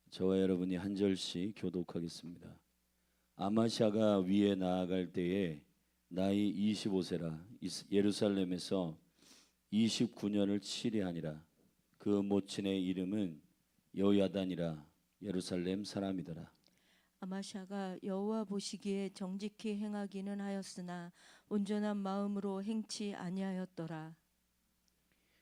저와 여러분이 한 절씩 교독하겠습니다. 아마샤가 위에 나아갈 때에 나이 25세라 예루살렘에서 29년을 치리하니라. 그 모친의 이름은 여호야단이라 예루살렘 사람이더라. 아마샤가 여호와 보시기에 정직히 행하기는 하였으나 온전한 마음으로 행치 아니하였더라.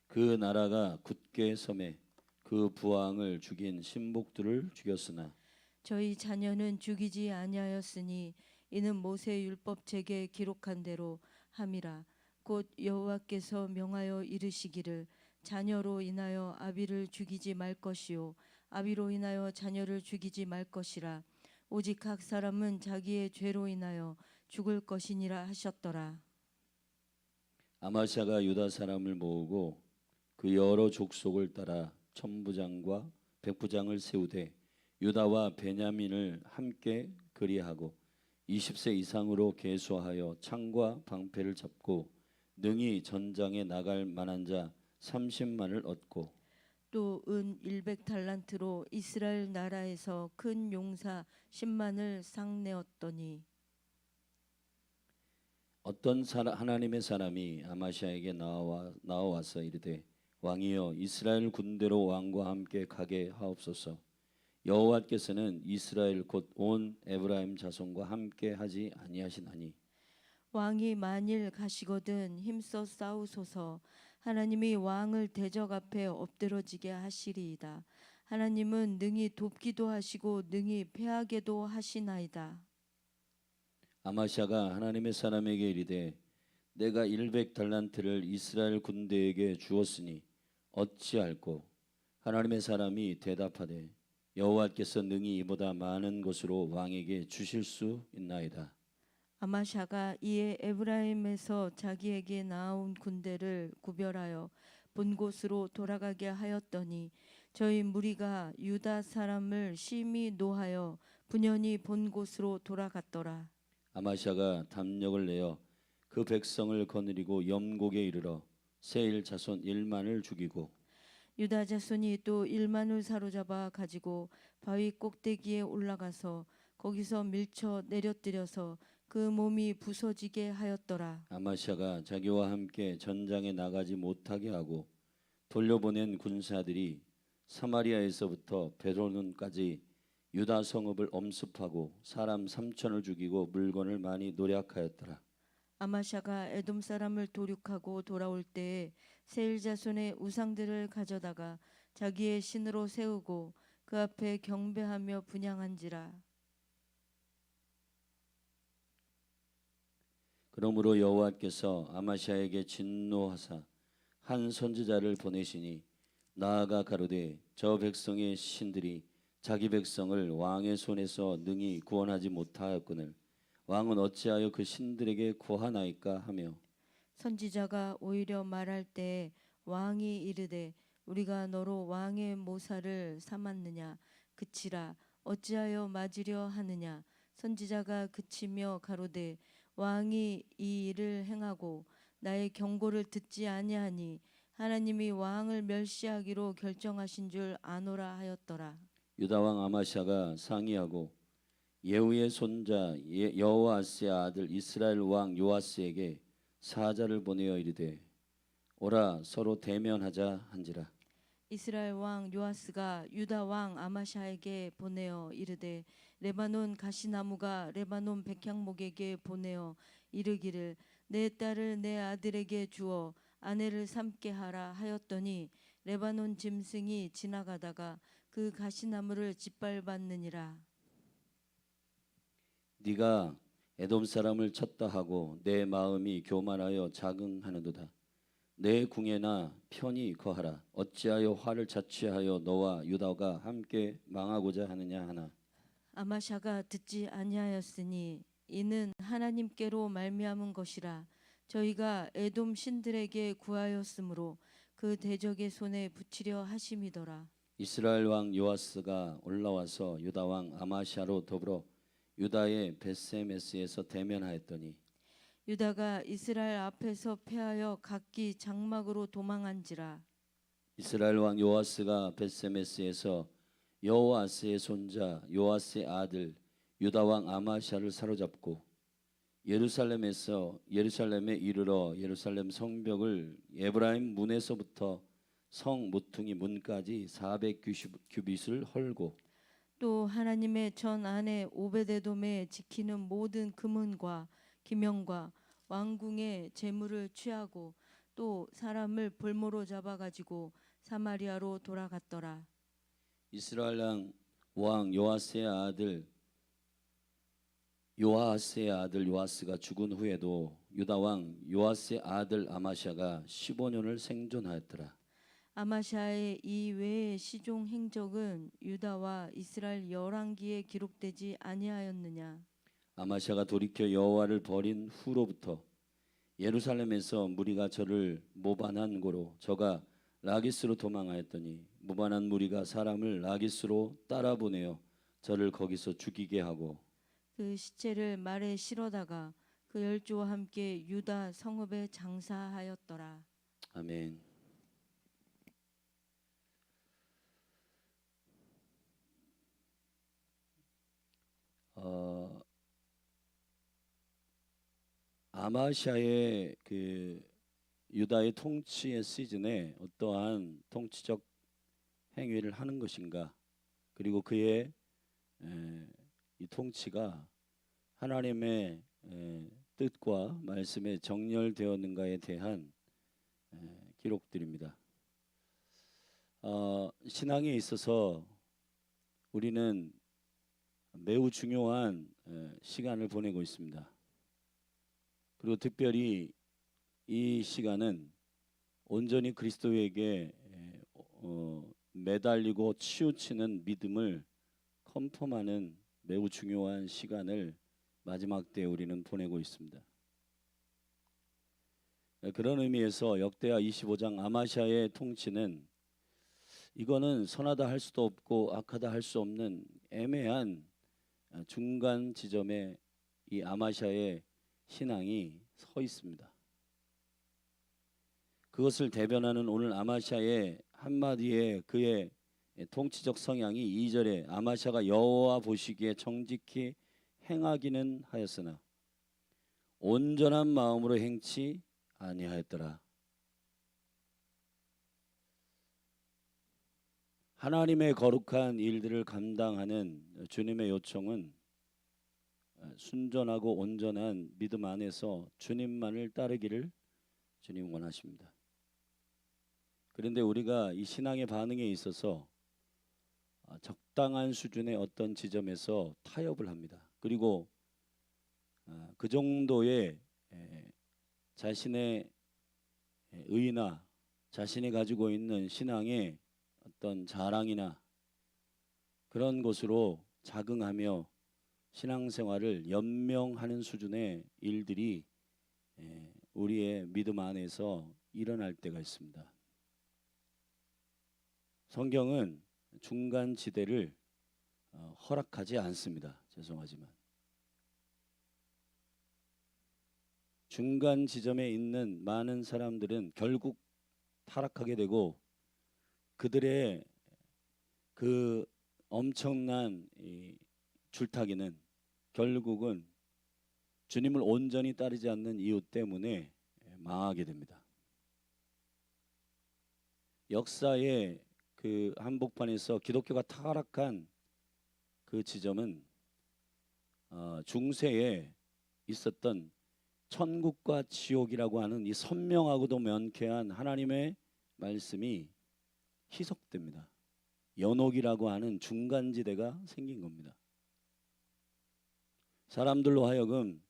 그 나라가 굳게 섬에 그 부왕을 죽인 신복들을 죽였으나 저희 자녀는 죽이지 아니하였으니 이는 모세 율법책에 기록한 대로 함이라. 곧 여호와께서 명하여 이르시기를 자녀로 인하여 아비를 죽이지 말 것이요 아비로 인하여 자녀를 죽이지 말 것이라. 오직 각 사람은 자기의 죄로 인하여 죽을 것이니라 하셨더라. 아마샤가 유다 사람을 모으고 그 여러 족속을 따라 천부장과 백부장을 세우되 유다와 베냐민을 함께 그리하고 20세 이상으로 계수하여 창과 방패를 잡고 능히 전장에 나갈 만한 자 30만을 얻고 또 은 100달란트로 이스라엘 나라에서 큰 용사 10만을 상내었더니 어떤 하나님의 사람이 아마샤에게 나와서 이르되 왕이여 이스라엘 군대로 왕과 함께 가게 하옵소서. 여호와께서는 이스라엘 곧 온 에브라임 자손과 함께 하지 아니하시나니 왕이 만일 가시거든 힘써 싸우소서. 하나님이 왕을 대적 앞에 엎드러지게 하시리이다. 하나님은 능히 돕기도 하시고 능히 패하게도 하시나이다. 아마샤가 하나님의 사람에게 이르되 내가 100달란트를 이스라엘 군대에게 주었으니 어찌할꼬 하나님의 사람이 대답하되 여호와께서 능히 이보다 많은 것으로 왕에게 주실 수 있나이다. 아마샤가 이에 에브라임에서 자기에게 나온 군대를 구별하여 본 곳으로 돌아가게 하였더니 저희 무리가 유다 사람을 심히 노하여 분연히 본 곳으로 돌아갔더라. 아마샤가 담력을 내어 그 백성을 거느리고 염곡에 이르러 세일 자손 1만을 죽이고 유다 자손이 또 1만을 사로잡아 가지고 바위 꼭대기에 올라가서 거기서 밀쳐 내려뜨려서 그 몸이 부서지게 하였더라. 아마샤가 자기와 함께 전장에 나가지 못하게 하고 돌려보낸 군사들이 사마리아에서부터 베로논까지 유다 성읍을 엄습하고 사람 3천을 죽이고 물건을 많이 노략하였더라. 아마샤가 에돔 사람을 도륙하고 돌아올 때에 세일 자손의 우상들을 가져다가 자기의 신으로 세우고 그 앞에 경배하며 분향한지라. 그러므로 여호와께서 아마샤에게 진노하사 한 선지자를 보내시니 나아가 가로되 저 백성의 신들이 자기 백성을 왕의 손에서 능히 구원하지 못하였거늘 왕은 어찌하여 그 신들에게 구하나이까 하며 선지자가 오히려 말할 때 왕이 이르되 우리가 너로 왕의 모사를 삼았느냐 그치라 어찌하여 맞으려 하느냐. 선지자가 그치며 가로되 왕이 이 일을 행하고 나의 경고를 듣지 아니하니 하나님이 왕을 멸시하기로 결정하신 줄 아노라 하였더라. 유다 왕 아마샤가 상의하고 예후의 손자 여호아스의 아들 이스라엘 왕 요아스에게 사자를 보내어 이르되 오라 서로 대면하자 한지라. 이스라엘 왕 요아스가 유다 왕 아마샤에게 보내어 이르되 레바논 가시나무가 레바논 백향목에게 보내어 이르기를 내 딸을 내 아들에게 주어 아내를 삼게 하라 하였더니 레바논 짐승이 지나가다가 그 가시나무를 짓밟았느니라. 네가 에돔 사람을 쳤다 하고 내 마음이 교만하여 자긍하는도다. 내 궁에나 편히 거하라. 어찌하여 화를 자취하여 너와 유다가 함께 망하고자 하느냐 하나. 아마샤가 듣지 아니하였으니 이는 하나님께로 말미암은 것이라. 저희가 에돔 신들에게 구하였으므로 그 대적의 손에 붙이려 하심이더라. 이스라엘 왕 요아스가 올라와서 유다 왕 아마샤로 더불어 유다의 베세메스에서 대면하였더니 유다가 이스라엘 앞에서 패하여 각기 장막으로 도망한지라. 이스라엘 왕 요아스가 베세메스에서 여호아스의 손자 요아스의 아들 유다 왕 아마시아를 사로잡고 예루살렘에 이르러 예루살렘 성벽을 에브라임 문에서부터 성 모퉁이 문까지 400규빗을 헐고 또 하나님의 전 안에 오베데돔에 지키는 모든 금은과 기명과 왕궁의 재물을 취하고 또 사람을 볼모로 잡아가지고 사마리아로 돌아갔더라. 이스라엘 왕 요아스의 아들 요아스가 죽은 후에도 유다 왕 요아스의 아들 아마샤가 15년을 생존하였더라. 아마샤의 이 외의 시종 행적은 유다와 이스라엘 열왕기에 기록되지 아니하였느냐. 아마샤가 돌이켜 여호와를 버린 후로부터 예루살렘에서 무리가 저를 모반한 고로 저가 라기스로 도망하였더니 모반한 무리가 사람을 라기스로 따라보내어 저를 거기서 죽이게 하고 그 시체를 말에 실어다가 그 열조와 함께 유다 성읍에 장사하였더라. 아멘. 아마샤의 그 유다의 통치의 시즌에 어떠한 통치적 행위를 하는 것인가, 그리고 그의 이 통치가 하나님의 뜻과 말씀에 정렬되었는가에 대한 기록들입니다. 신앙에 있어서 우리는 매우 중요한 시간을 보내고 있습니다. 그리고 특별히 이 시간은 온전히 그리스도에게 매달리고 치우치는 믿음을 컨펌하는 매우 중요한 시간을 마지막 때에 우리는 보내고 있습니다. 그런 의미에서 역대하 25장 아마샤의 통치는 이거는 선하다 할 수도 없고 악하다 할 수 없는 애매한 중간 지점에 이 아마샤의 신앙이 서 있습니다. 그것을 대변하는 오늘 아마샤의 한마디의 그의 통치적 성향이 2절에 아마샤가 여호와 보시기에 정직히 행하기는 하였으나 온전한 마음으로 행치 아니하였더라. 하나님의 거룩한 일들을 감당하는 주님의 요청은 순전하고 온전한 믿음 안에서 주님만을 따르기를 주님 원하십니다. 그런데 우리가 이 신앙의 반응에 있어서 적당한 수준의 어떤 지점에서 타협을 합니다. 그리고 그 정도의 자신의 의나 자신이 가지고 있는 신앙의 어떤 자랑이나 그런 것으로 자긍하며 신앙생활을 연명하는 수준의 일들이 우리의 믿음 안에서 일어날 때가 있습니다. 성경은 중간 지대를 허락하지 않습니다. 죄송하지만 중간 지점에 있는 많은 사람들은 결국 타락하게 되고 그들의 그 엄청난 이 줄타기는 결국은 주님을 온전히 따르지 않는 이유 때문에 망하게 됩니다. 역사의 그 한복판에서 기독교가 타락한 그 지점은 중세에 있었던 천국과 지옥이라고 하는 이 선명하고도 명쾌한 하나님의 말씀이 희석됩니다. 연옥이라고 하는 중간지대가 생긴 겁니다. 사람들로 하여금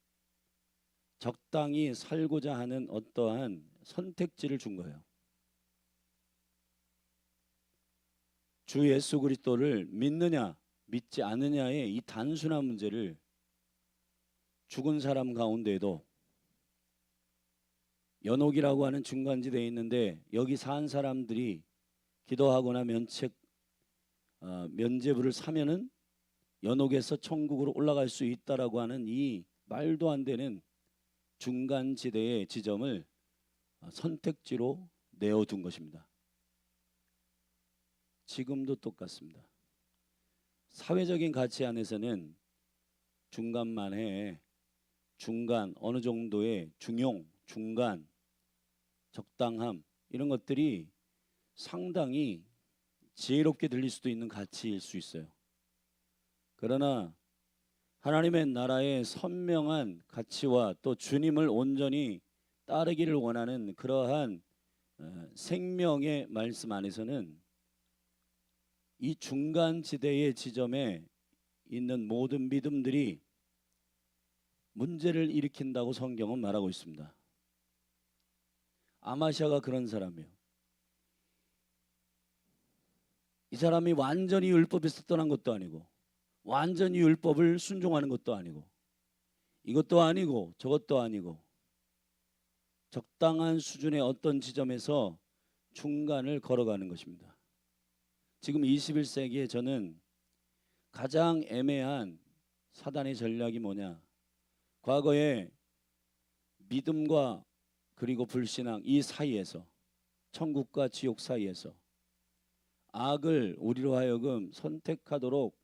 적당히 살고자 하는 어떠한 선택지를 준 거예요. 주 예수 그리스도를 믿느냐 믿지 않느냐의 이 단순한 문제를 죽은 사람 가운데에도 연옥이라고 하는 중간지대에 있는데 여기 산 사람들이 기도하거나 면죄부를 사면은 연옥에서 천국으로 올라갈 수 있다라고 하는 이 말도 안 되는 중간지대의 지점을 선택지로 내어둔 것입니다. 지금도 똑같습니다. 사회적인 가치 안에서는 중간만 해. 중간, 어느 정도의 중용, 중간, 적당함, 이런 것들이 상당히 지혜롭게 들릴 수도 있는 가치일 수 있어요. 그러나 하나님의 나라의 선명한 가치와 또 주님을 온전히 따르기를 원하는 그러한 생명의 말씀 안에서는 이 중간 지대의 지점에 있는 모든 믿음들이 문제를 일으킨다고 성경은 말하고 있습니다. 아마시아가 그런 사람이에요. 이 사람이 완전히 율법에서 떠난 것도 아니고 완전히 율법을 순종하는 것도 아니고 이것도 아니고 저것도 아니고 적당한 수준의 어떤 지점에서 중간을 걸어가는 것입니다. 지금 21세기에 저는 가장 애매한 사단의 전략이 뭐냐? 과거에 믿음과 그리고 불신앙 이 사이에서, 천국과 지옥 사이에서 악을 우리로 하여금 선택하도록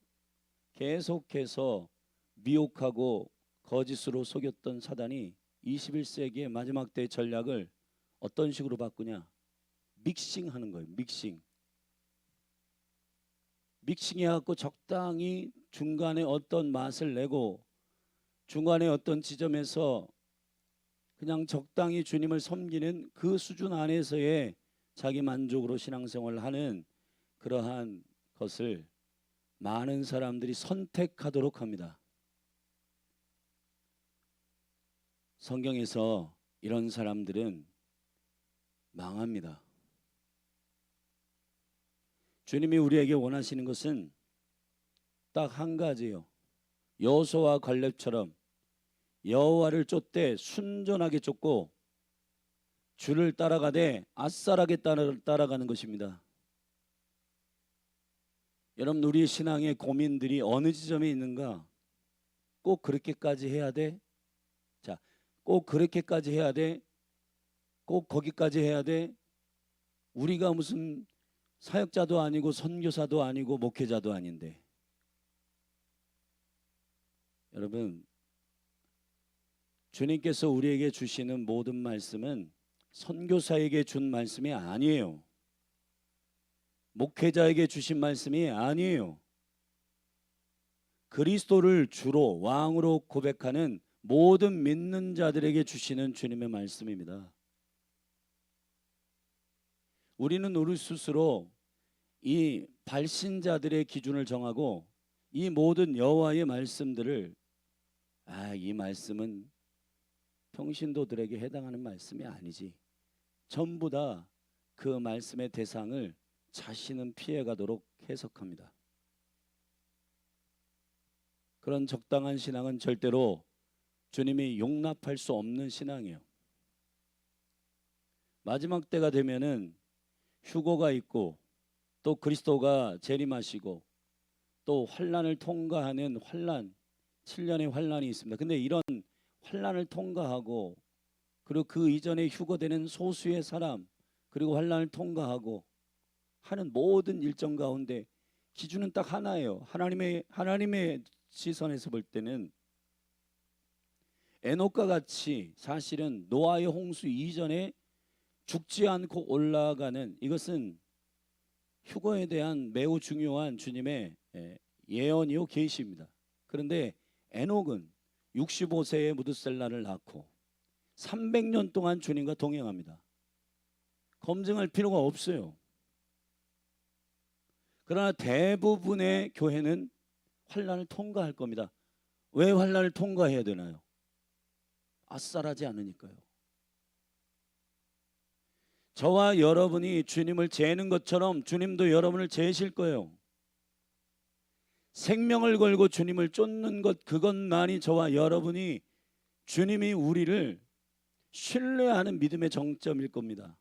계속해서 미혹하고 거짓으로 속였던 사단이 21세기의 마지막 때의 전략을 어떤 식으로 바꾸냐? 믹싱하는 거예요. 믹싱해갖고 적당히 중간에 어떤 맛을 내고 중간에 어떤 지점에서 그냥 적당히 주님을 섬기는 그 수준 안에서의 자기 만족으로 신앙생활을 하는 그러한 것을 많은 사람들이 선택하도록 합니다. 성경에서 이런 사람들은 망합니다. 주님이 우리에게 원하시는 것은 딱 한 가지예요. 여호수아와 갈렙처럼 여호와를 쫓되 순전하게 쫓고 주를 따라가되 아싸라게 따라가는 것입니다. 여러분, 우리 신앙의 고민들이 어느 지점에 있는가? 꼭 그렇게까지 해야 돼? 자, 꼭 그렇게까지 해야 돼? 꼭 거기까지 해야 돼? 우리가 무슨 사역자도 아니고 선교사도 아니고 목회자도 아닌데. 여러분, 주님께서 우리에게 주시는 모든 말씀은 선교사에게 준 말씀이 아니에요. 목회자에게 주신 말씀이 아니에요. 그리스도를 주로 왕으로 고백하는 모든 믿는 자들에게 주시는 주님의 말씀입니다. 우리는 우리 스스로 이 발신자들의 기준을 정하고 이 모든 여호와의 말씀들을 이 말씀은 평신도들에게 해당하는 말씀이 아니지. 전부 다 그 말씀의 대상을 자신은 피해가도록 해석합니다. 그런 적당한 신앙은 절대로 주님이 용납할 수 없는 신앙이에요. 마지막 때가 되면은 휴거가 있고 또 그리스도가 재림하시고 또 환난을 통과하는 환난, 7년의 환난이 있습니다. 근데 이런 환난을 통과하고 그리고 그 이전에 휴거되는 소수의 사람 그리고 환난을 통과하고 하는 모든 일정 가운데 기준은 딱 하나예요. 하나님의 시선에서 볼 때는 에녹과 같이 사실은 노아의 홍수 이전에 죽지 않고 올라가는, 이것은 휴거에 대한 매우 중요한 주님의 예언이요 계시입니다. 그런데 에녹은 65세에 무드셀라를 낳고 300년 동안 주님과 동행합니다. 검증할 필요가 없어요. 그러나 대부분의 교회는 환난을 통과할 겁니다. 왜 환난을 통과해야 되나요? 아싸라지 않으니까요. 저와 여러분이 주님을 재는 것처럼 주님도 여러분을 재실 거예요. 생명을 걸고 주님을 쫓는 것, 그것만이 저와 여러분이 주님이 우리를 신뢰하는 믿음의 정점일 겁니다.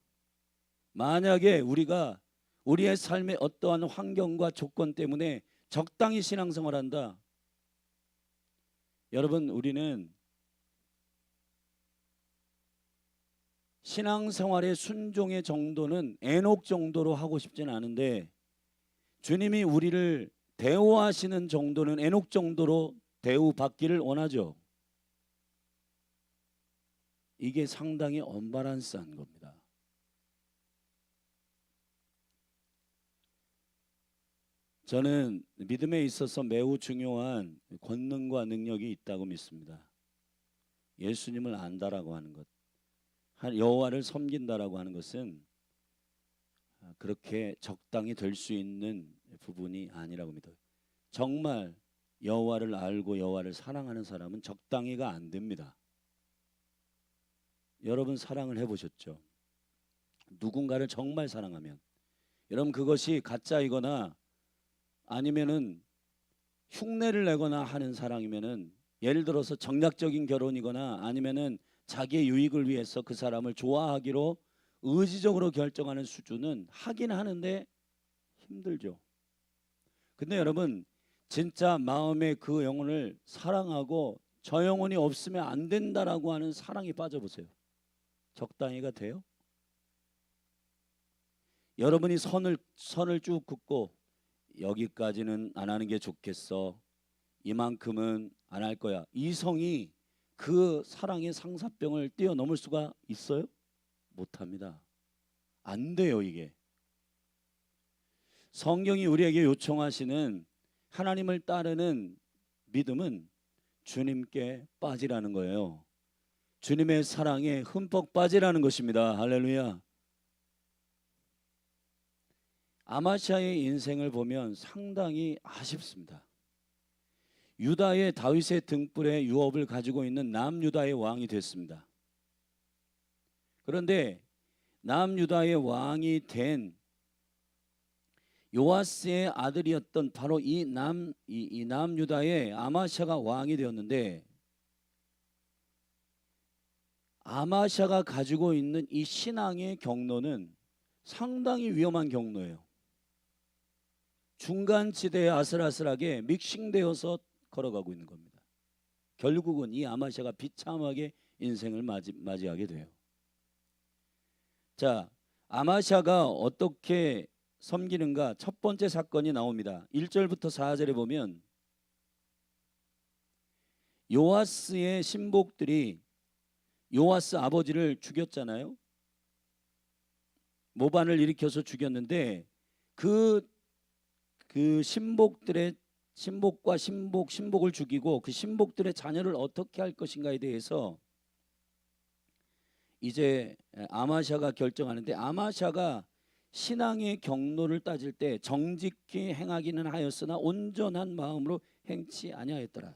만약에 우리가 우리의 삶의 어떠한 환경과 조건 때문에 적당히 신앙생활한다, 여러분, 우리는 신앙생활의 순종의 정도는 에녹 정도로 하고 싶지는 않은데 주님이 우리를 대우하시는 정도는 에녹 정도로 대우받기를 원하죠. 이게 상당히 언밸런스한 겁니다. 저는 믿음에 있어서 매우 중요한 권능과 능력이 있다고 믿습니다. 예수님을 안다라고 하는 것, 여호와를 섬긴다라고 하는 것은 그렇게 적당히 될 수 있는 부분이 아니라고 믿어요. 정말 여호와를 알고 여호와를 사랑하는 사람은 적당히가 안 됩니다. 여러분 사랑을 해보셨죠? 누군가를 정말 사랑하면 여러분 그것이 가짜이거나 아니면은 흉내를 내거나 하는 사랑이면은, 예를 들어서 정략적인 결혼이거나 아니면은 자기의 유익을 위해서 그 사람을 좋아하기로 의지적으로 결정하는 수준은 하긴 하는데 힘들죠. 근데 여러분 진짜 마음의 그 영혼을 사랑하고 저 영혼이 없으면 안 된다라고 하는 사랑에 빠져보세요. 적당히가 돼요? 여러분이 선을 쭉 긋고 여기까지는 안 하는 게 좋겠어, 이만큼은 안 할 거야, 이성이 그 사랑의 상사병을 뛰어넘을 수가 있어요? 못합니다. 안 돼요. 이게 성경이 우리에게 요청하시는 하나님을 따르는 믿음은 주님께 빠지라는 거예요. 주님의 사랑에 흠뻑 빠지라는 것입니다. 할렐루야. 아마시아의 인생을 보면 상당히 아쉽습니다. 유다의 다윗의 등불에 유업을 가지고 있는 남유다의 왕이 됐습니다. 그런데 남유다의 왕이 된 요아스의 아들이었던 바로 이 남유다의 아마시아가 왕이 되었는데, 아마시아가 가지고 있는 이 신앙의 경로는 상당히 위험한 경로예요. 중간지대에 아슬아슬하게 믹싱되어서 걸어가고 있는 겁니다. 결국은 이 아마시아가 비참하게 인생을 맞이하게 돼요. 자, 아마시아가 어떻게 섬기는가? 첫 번째 사건이 나옵니다. 1절부터 4절에 보면 요아스의 신복들이 요아스 아버지를 죽였잖아요. 모반을 일으켜서 죽였는데 그 신복과 신복을 죽이고 그 신복들의 자녀를 어떻게 할 것인가에 대해서 이제 아마시아가 결정하는데, 아마시아가 신앙의 경로를 따질 때 정직히 행하기는 하였으나 온전한 마음으로 행치 아니하였더라.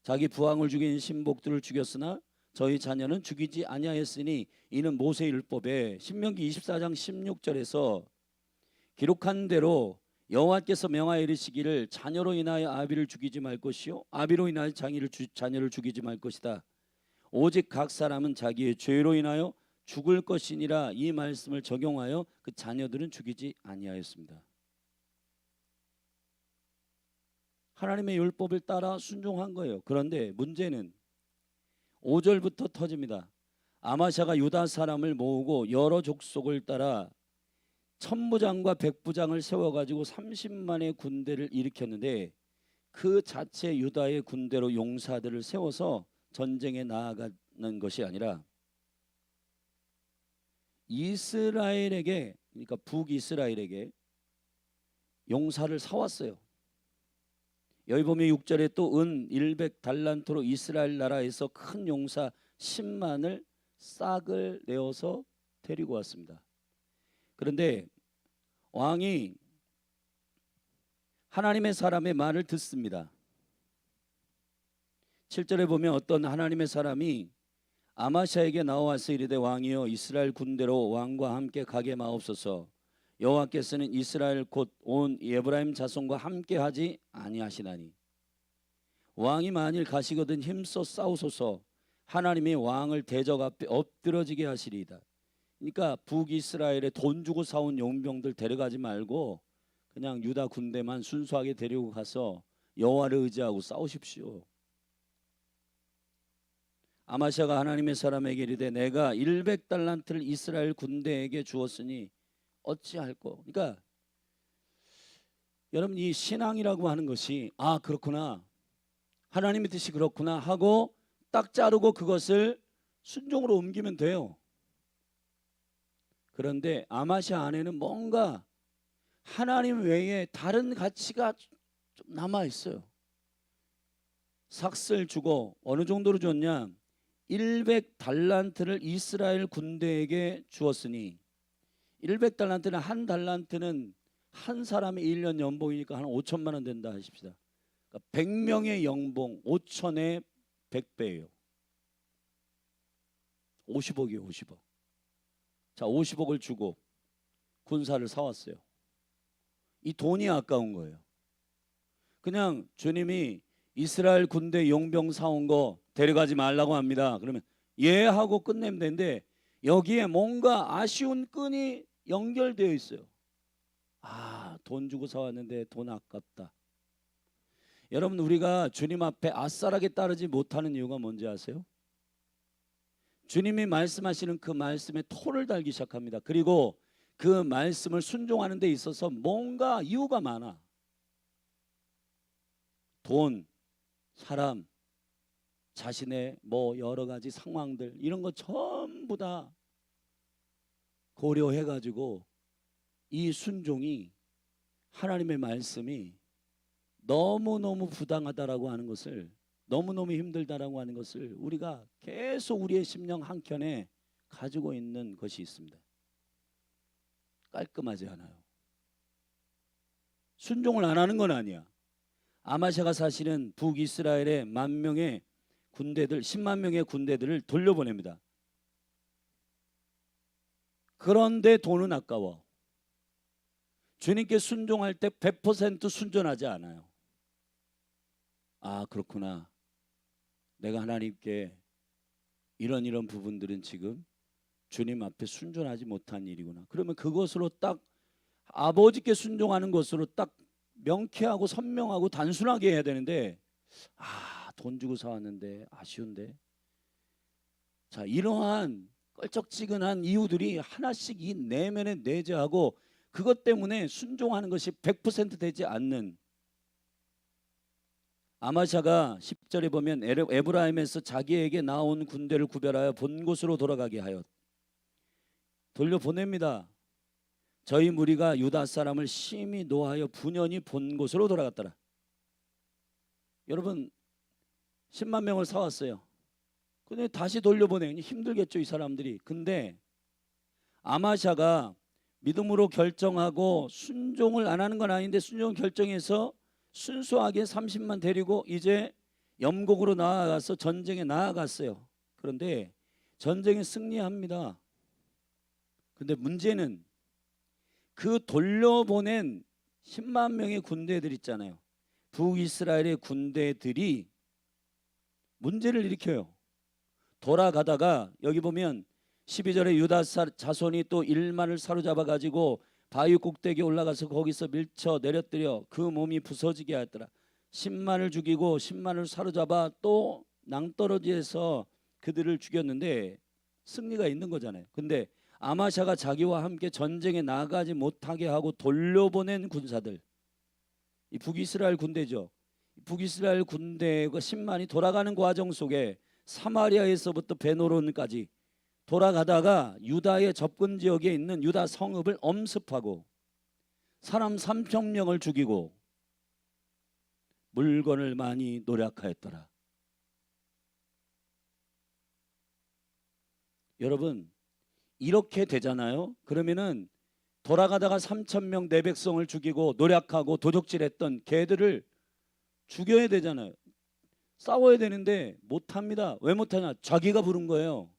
자기 부왕을 죽인 신복들을 죽였으나 저희 자녀는 죽이지 아니하였으니 이는 모세 율법에 신명기 24장 16절에서 기록한 대로 여호와께서 명하여 이르시기를 자녀로 인하여 아비를 죽이지 말 것이요 아비로 인하여 자녀를 죽이지 말 것이다. 오직 각 사람은 자기의 죄로 인하여 죽을 것이니라. 이 말씀을 적용하여 그 자녀들은 죽이지 아니하였습니다. 하나님의 율법을 따라 순종한 거예요. 그런데 문제는 5절부터 터집니다. 아마시아가 유다 사람을 모으고 여러 족속을 따라 천부장과 백부장을 세워가지고 30만의 군대를 일으켰는데, 그 자체 유다의 군대로 용사들을 세워서 전쟁에 나아가는 것이 아니라 이스라엘에게, 그러니까 북이스라엘에게 용사를 사왔어요. 여기 보면 6절에 또 은 100달란트로 이스라엘 나라에서 큰 용사 10만을 싹을 내어서 데리고 왔습니다. 그런데 왕이 하나님의 사람의 말을 듣습니다. 7절에 보면 어떤 하나님의 사람이 아마시아에게 나와서 이르되 왕이여 이스라엘 군대로 왕과 함께 가게 마옵소서. 여호와께서는 이스라엘 곧 온 에브라임 자손과 함께 하지 아니하시나니 왕이 만일 가시거든 힘써 싸우소서. 하나님이 왕을 대적 앞에 엎드러지게 하시리이다. 그러니까 북이스라엘에 돈 주고 사온 용병들 데려가지 말고 그냥 유다 군대만 순수하게 데리고 가서 여호와를 의지하고 싸우십시오. 아마시아가 하나님의 사람에게 이르되 내가 100달란트를 이스라엘 군대에게 주었으니 어찌할꼬. 그러니까 여러분 이 신앙이라고 하는 것이 아 그렇구나 하나님의 뜻이 그렇구나 하고 딱 자르고 그것을 순종으로 옮기면 돼요. 그런데 아마시아 안에는 뭔가 하나님 외에 다른 가치가 좀 남아 있어요. 삭슬 주고 어느 정도로 줬냐? 100달란트를 이스라엘 군대에게 주었으니 100달란트는 한 달란트는 한 사람의 1년 연봉이니까 한 5천만 원 된다 하십시다. 그러니까 100명의 연봉 5천에 100배예요. 50억이에요. 50억. 자 50억을 주고 군사를 사왔어요. 이 돈이 아까운 거예요. 그냥 주님이 이스라엘 군대 용병 사온 거 데려가지 말라고 합니다. 그러면 예 하고 끝내면 되는데 여기에 뭔가 아쉬운 끈이 연결되어 있어요. 아, 돈 주고 사왔는데 돈 아깝다. 여러분 우리가 주님 앞에 아싸라게 따르지 못하는 이유가 뭔지 아세요? 주님이 말씀하시는 그 말씀에 토를 달기 시작합니다. 그리고 그 말씀을 순종하는 데 있어서 뭔가 이유가 많아. 돈, 사람, 자신의 뭐 여러 가지 상황들 이런 거 전부 다 고려해 가지고 이 순종이 하나님의 말씀이 너무너무 부당하다라고 하는 것을 너무너무 힘들다라고 하는 것을 우리가 계속 우리의 심령 한켠에 가지고 있는 것이 있습니다. 깔끔하지 않아요. 순종을 안 하는 건 아니야. 아마샤가 사실은 북이스라엘의 10,000명의 군대들 10만 명의 군대들을 돌려보냅니다. 그런데 돈은 아까워. 주님께 순종할 때 100% 순전하지 않아요. 아 그렇구나. 내가 하나님께 이런 부분들은 지금 주님 앞에 순종하지 못한 일이구나. 그러면 그것으로 딱 아버지께 순종하는 것으로 딱 명쾌하고 선명하고 단순하게 해야 되는데 돈 주고 사왔는데 아쉬운데. 자 이러한 껄쩍지근한 이유들이 하나씩 이 내면에 내재하고 그것 때문에 순종하는 것이 100% 되지 않는. 아마샤가 10절에 보면 에브라임에서 자기에게 나온 군대를 구별하여 본 곳으로 돌아가게 하여 돌려보냅니다. 저희 무리가 유다 사람을 심히 노하여 분연히 본 곳으로 돌아갔더라. 여러분 10만 명을 사왔어요. 근데 다시 돌려보내니 힘들겠죠 이 사람들이. 근데 아마샤가 믿음으로 결정하고 순종을 안 하는 건 아닌데 순종을 결정해서 순수하게 30만 데리고 이제 염곡으로 나아가서 전쟁에 나아갔어요. 그런데 전쟁에 승리합니다. 근데 문제는 그 돌려보낸 10만 명의 군대들 있잖아요. 북이스라엘의 군대들이 문제를 일으켜요. 돌아가다가 여기 보면 12절에 유다 자손이 또 1만을 사로잡아 가지고 바위 꼭대기에 올라가서 거기서 밀쳐 내려뜨려 그 몸이 부서지게 하였더라. 10만을 죽이고 10만을 사로잡아 또 낭떠러지에서 그들을 죽였는데 승리가 있는 거잖아요. 근데 아마샤가 자기와 함께 전쟁에 나가지 못하게 하고 돌려보낸 군사들, 이 북이스라엘 군대죠. 북이스라엘 군대가 10만이 돌아가는 과정 속에 사마리아에서부터 베노론까지 돌아가다가 유다의 접근 지역에 있는 유다 성읍을 엄습하고 사람 3,000명을 죽이고 물건을 많이 노력하였더라. 여러분 이렇게 되잖아요. 그러면은 돌아가다가 3,000명 내 백성을 죽이고 노력하고 도적질했던 개들을 죽여야 되잖아요. 싸워야 되는데 못합니다. 왜 못하냐? 자기가 부른 거예요.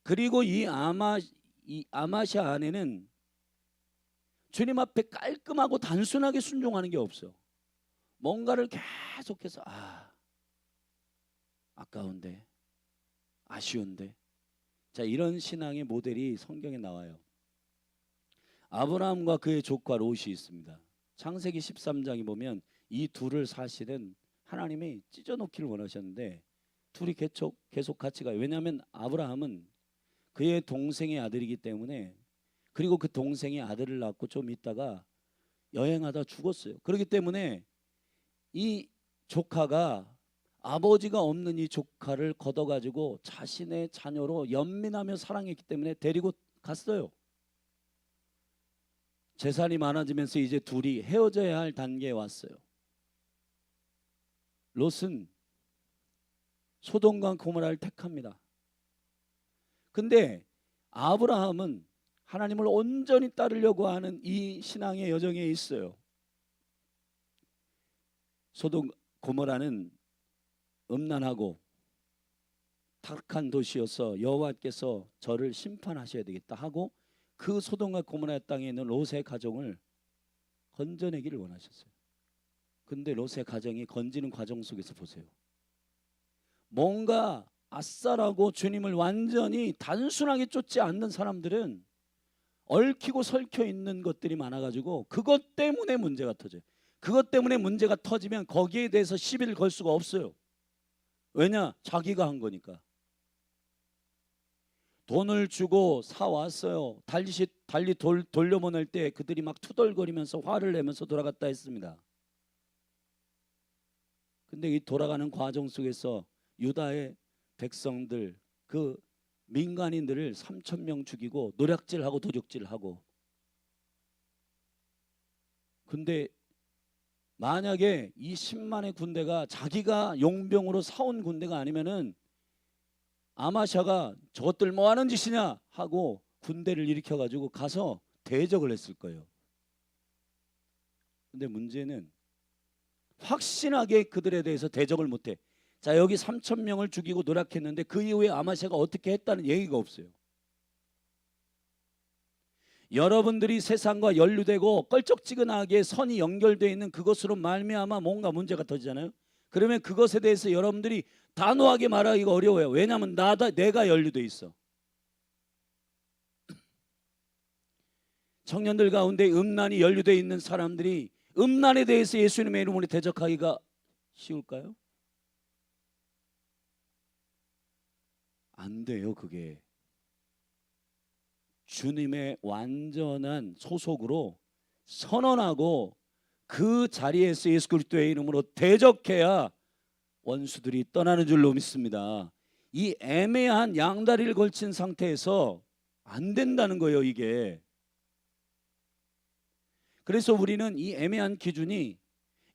그리고 이 아마샤 안에는 주님 앞에 깔끔하고 단순하게 순종하는 게 없어요. 뭔가를 계속해서 아까운데 아쉬운데. 자 이런 신앙의 모델이 성경에 나와요. 아브라함과 그의 조카 롯이 있습니다. 창세기 13장에 보면 이 둘을 사실은 하나님이 찢어놓기를 원하셨는데 둘이 계속 같이 가요. 왜냐하면 아브라함은 그의 동생의 아들이기 때문에 그리고 그 동생이 아들을 낳고 좀 있다가 여행하다 죽었어요. 그렇기 때문에 이 조카가 아버지가 없는 이 조카를 걷어가지고 자신의 자녀로 연민하며 사랑했기 때문에 데리고 갔어요. 재산이 많아지면서 이제 둘이 헤어져야 할 단계에 왔어요. 롯은 소돔과 고모라를 택합니다. 근데 아브라함은 하나님을 온전히 따르려고 하는 이 신앙의 여정에 있어요. 소돔 고모라는 음란하고 타락한 도시여서 여호와께서 저를 심판하셔야 되겠다 하고 그 소돔과 고모라 땅에 있는 롯의 가정을 건져내기를 원하셨어요. 근데 롯의 가정이 건지는 과정 속에서 보세요. 뭔가 아싸라고 주님을 완전히 단순하게 쫓지 않는 사람들은 얽히고 설켜 있는 것들이 많아가지고 그것 때문에 문제가 터져요. 그것 때문에 문제가 터지면 거기에 대해서 시비를 걸 수가 없어요. 왜냐? 자기가 한 거니까. 돈을 주고 사왔어요. 달리 돌려보낼 때 그들이 막 투덜거리면서 화를 내면서 돌아갔다 했습니다. 근데 이 돌아가는 과정 속에서 유다의 백성들, 그 민간인들을 3,000명 죽이고 노략질하고 도적질하고. 근데 만약에 이 10만의 군대가 자기가 용병으로 사온 군대가 아니면은 아마샤가 저것들 뭐 하는 짓이냐 하고 군대를 일으켜 가지고 가서 대적을 했을 거예요. 근데 문제는 확신하게 그들에 대해서 대적을 못해. 자, 여기 3,000명을 죽이고 노략했는데 그 이후에 아마샤가 어떻게 했다는 얘기가 없어요. 여러분들이 세상과 연루되고 껄쩍지근하게 선이 연결되어 있는 그것으로 말미암아 뭔가 문제가 터지잖아요. 그러면 그것에 대해서 여러분들이 단호하게 말하기가 어려워요. 왜냐하면 내가 연루돼 있어. 청년들 가운데 음란이 연루되어 있는 사람들이 음란에 대해서 예수님의 이름으로 대적하기가 쉬울까요? 안 돼요. 그게 주님의 완전한 소속으로 선언하고 그 자리에서 예수 그리스도의 이름으로 대적해야 원수들이 떠나는 줄로 믿습니다. 이 애매한 양다리를 걸친 상태에서 안 된다는 거예요, 이게. 그래서 우리는 이 애매한 기준이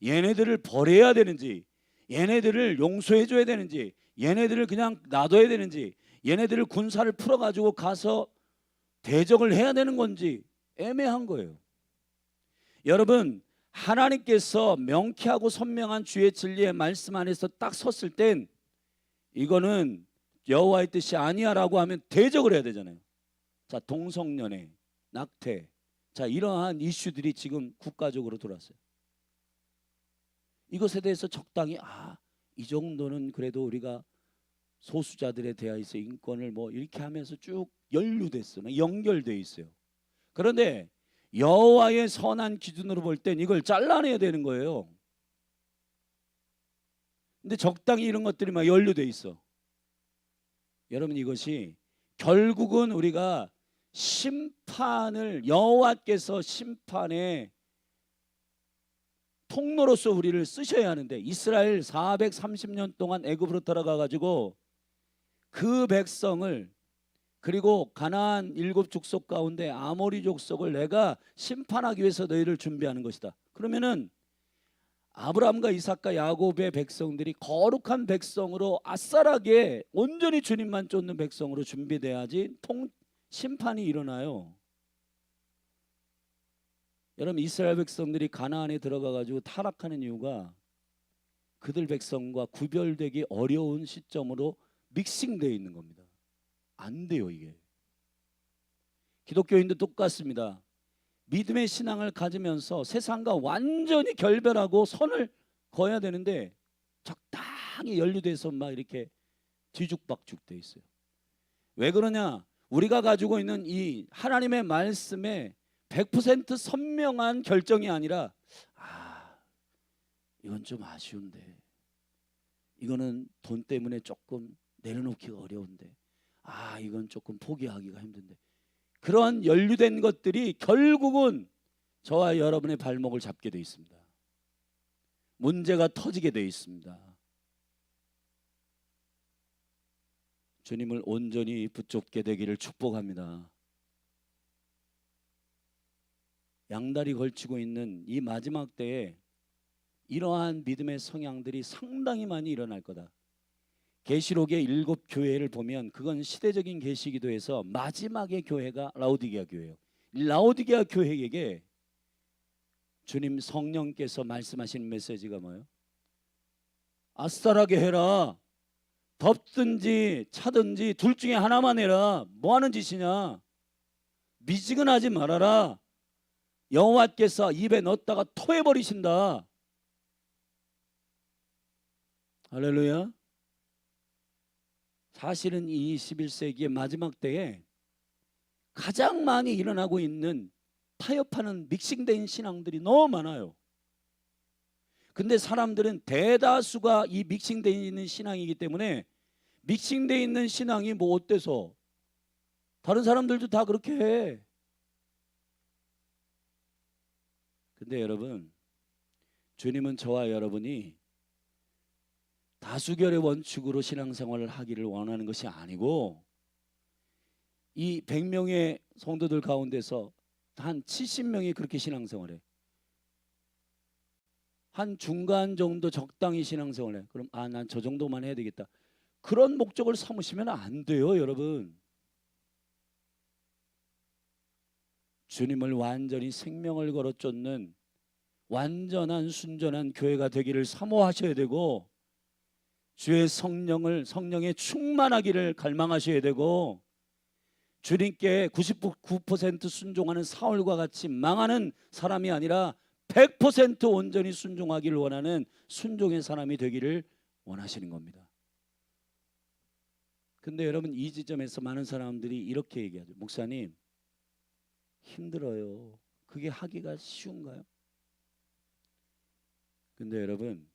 얘네들을 버려야 되는지, 얘네들을 용서해 줘야 되는지, 얘네들을 그냥 놔둬야 되는지, 얘네들을 군사를 풀어가지고 가서 대적을 해야 되는 건지 애매한 거예요. 여러분, 하나님께서 명쾌하고 선명한 주의 진리의 말씀 안에서 딱 섰을 땐 이거는 여호와의 뜻이 아니야라고 하면 대적을 해야 되잖아요. 자, 동성연애, 낙태, 자, 이러한 이슈들이 지금 국가적으로 들어왔어요. 이것에 대해서 적당히 이 정도는 그래도 우리가 소수자들에 대해서 인권을 뭐 이렇게 하면서 쭉 연루됐어, 연결돼 있어요. 그런데 여호와의 선한 기준으로 볼 땐 이걸 잘라내야 되는 거예요. 근데 적당히 이런 것들이 막 연루돼 있어. 여러분, 이것이 결국은 우리가 심판을, 여호와께서 심판의 통로로서 우리를 쓰셔야 하는데, 이스라엘 430년 동안 애굽으로 들어가 가지고 그 백성을, 그리고 가나안 7 족속 가운데 아모리 족속을 내가 심판하기 위해서 너희를 준비하는 것이다. 그러면은 아브라함과 이삭과 야곱의 백성들이 거룩한 백성으로 아싸라게 온전히 주님만 쫓는 백성으로 준비돼야지 심판이 일어나요. 여러분, 이스라엘 백성들이 가나안에 들어가 가지고 타락하는 이유가 그들 백성과 구별되기 어려운 시점으로 믹싱되어 있는 겁니다. 안 돼요, 이게. 기독교인도 똑같습니다. 믿음의 신앙을 가지면서 세상과 완전히 결별하고 선을 그어야 되는데 적당히 연루돼서 막 이렇게 뒤죽박죽 돼 있어요. 왜 그러냐? 우리가 가지고 있는 이 하나님의 말씀에 100% 선명한 결정이 아니라 이건 좀 아쉬운데, 이거는 돈 때문에 조금 내려놓기가 어려운데, 이건 조금 포기하기가 힘든데, 그런 연루된 것들이 결국은 저와 여러분의 발목을 잡게 돼 있습니다. 문제가 터지게 돼 있습니다. 주님을 온전히 붙잡게 되기를 축복합니다. 양다리 걸치고 있는 이 마지막 때에 이러한 믿음의 성향들이 상당히 많이 일어날 거다. 계시록의 7 교회를 보면 그건 시대적인 계시기도 해서 마지막의 교회가 라오디게아 교회예요. 라오디게아 교회에게 주님 성령께서 말씀하시는 메시지가 뭐예요? 아싸라게 해라. 덥든지 차든지 둘 중에 하나만 해라. 뭐 하는 짓이냐? 미지근하지 말아라. 여호와께서 입에 넣었다가 토해버리신다. 할렐루야. 사실은 이 21세기의 마지막 때에 가장 많이 일어나고 있는 타협하는 믹싱된 신앙들이 너무 많아요. 근데 사람들은 대다수가 이 믹싱되어 있는 신앙이기 때문에 믹싱되어 있는 신앙이 뭐 어때서 다른 사람들도 다 그렇게 해. 근데 여러분, 주님은 저와 여러분이 다수결의 원칙으로 신앙생활을 하기를 원하는 것이 아니고 이 100명의 성도들 가운데서 한 70명이 그렇게 신앙생활해. 한 중간 정도 적당히 신앙생활해. 그럼 난 저 정도만 해야 되겠다. 그런 목적을 삼으시면 안 돼요, 여러분. 주님을 완전히 생명을 걸어 쫓는 완전한 순전한 교회가 되기를 사모하셔야 되고 주의 성령의 충만하기를 갈망하셔야 되고 주님께 99% 순종하는 사울과 같이 망하는 사람이 아니라 100% 온전히 순종하기를 원하는 순종의 사람이 되기를 원하시는 겁니다. 근데 여러분, 이 지점에서 많은 사람들이 이렇게 얘기하죠. 목사님, 힘들어요. 그게 하기가 쉬운가요? 근데 여러분,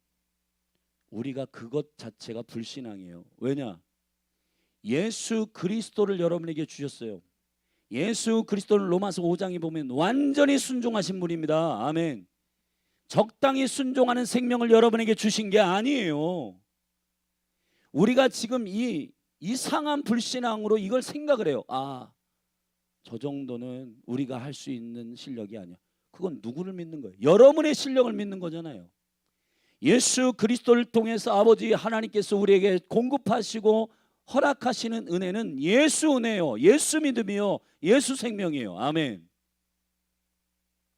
우리가 그것 자체가 불신앙이에요. 왜냐? 예수 그리스도를 여러분에게 주셨어요. 예수 그리스도는 로마서 5장에 보면 완전히 순종하신 분입니다. 아멘. 적당히 순종하는 생명을 여러분에게 주신 게 아니에요. 우리가 지금 이 이상한 불신앙으로 이걸 생각을 해요. 저 정도는 우리가 할 수 있는 실력이 아니야. 그건 누구를 믿는 거예요? 여러분의 실력을 믿는 거잖아요. 예수 그리스도를 통해서 아버지 하나님께서 우리에게 공급하시고 허락하시는 은혜는 예수 은혜요, 예수 믿음이요, 예수 생명이에요. 아멘.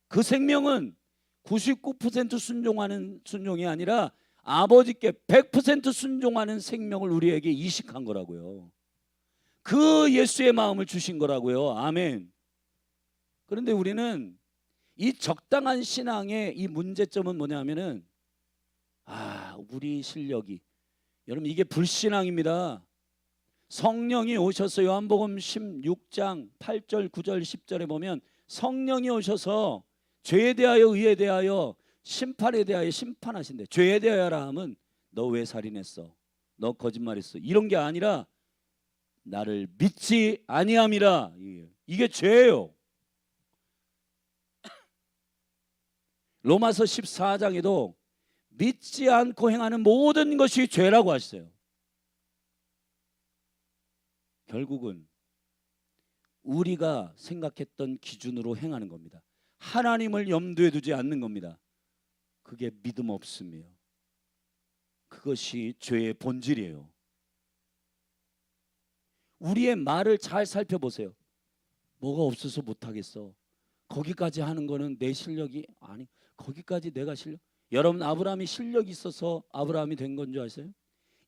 그 생명은 99% 순종하는 순종이 아니라 아버지께 100% 순종하는 생명을 우리에게 이식한 거라고요. 그 예수의 마음을 주신 거라고요. 아멘. 그런데 우리는 이 적당한 신앙의 이 문제점은 뭐냐면은 우리 실력이, 여러분, 이게 불신앙입니다. 성령이 오셔서 요한복음 16장 8절 9절 10절에 보면 성령이 오셔서 죄에 대하여 의에 대하여 심판에 대하여 심판하신대. 죄에 대하여라 하면 너 왜 살인했어? 너 거짓말했어? 이런 게 아니라 나를 믿지 아니함이라. 이게 죄예요. 로마서 14장에도 믿지 않고 행하는 모든 것이 죄라고 하셨어요. 결국은 우리가 생각했던 기준으로 행하는 겁니다. 하나님을 염두에 두지 않는 겁니다. 그게 믿음 없음이에요. 그것이 죄의 본질이에요. 우리의 말을 잘 살펴보세요. 뭐가 없어서 못하겠어. 거기까지 하는 거는 내 실력이 아니. 거기까지 내가 실력. 여러분, 아브라함이 실력이 있어서 아브라함이 된 건 줄 아세요?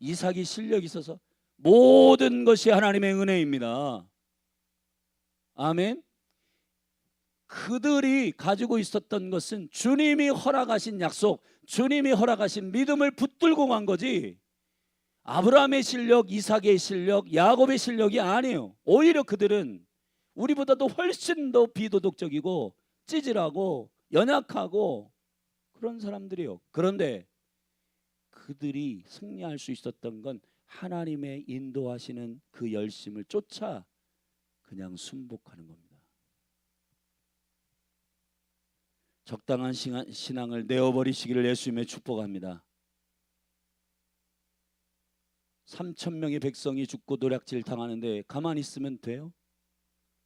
이삭이 실력이 있어서. 모든 것이 하나님의 은혜입니다. 아멘. 그들이 가지고 있었던 것은 주님이 허락하신 약속, 주님이 허락하신 믿음을 붙들고 간 거지 아브라함의 실력, 이삭의 실력, 야곱의 실력이 아니에요. 오히려 그들은 우리보다도 훨씬 더 비도덕적이고 찌질하고 연약하고 그런 사람들이에요. 그런데 그들이 승리할 수 있었던 건 하나님의 인도하시는 그 열심을 쫓아 그냥 순복하는 겁니다. 적당한 신앙을 내어버리시기를 예수님의 축복합니다. 3천 명의 백성이 죽고 노략질 당하는데 가만히 있으면 돼요?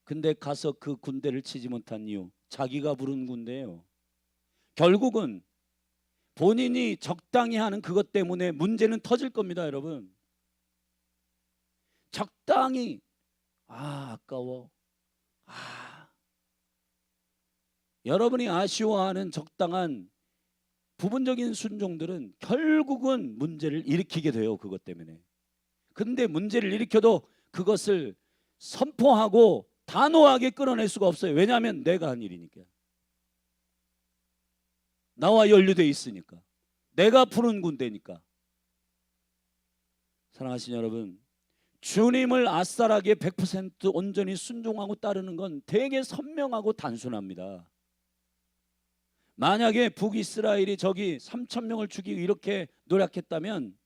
근데 가서 그 군대를 치지 못한 이유, 자기가 부른 군대예요. 결국은 본인이 적당히 하는 그것 때문에 문제는 터질 겁니다, 여러분. 적당히 아까워. 여러분이 아쉬워하는 적당한 부분적인 순종들은 결국은 문제를 일으키게 돼요, 그것 때문에. 근데 문제를 일으켜도 그것을 선포하고 단호하게 끌어낼 수가 없어요. 왜냐하면 내가 한 일이니까. 나와 연루되어 있으니까. 내가 푸는 군대니까. 사랑하시는 여러분, 주님을 아싸라게 100% 온전히 순종하고 따르는 건 되게 선명하고 단순합니다. 만약에 북이스라엘이 저기 3천 명을 죽이고 이렇게 노력했다면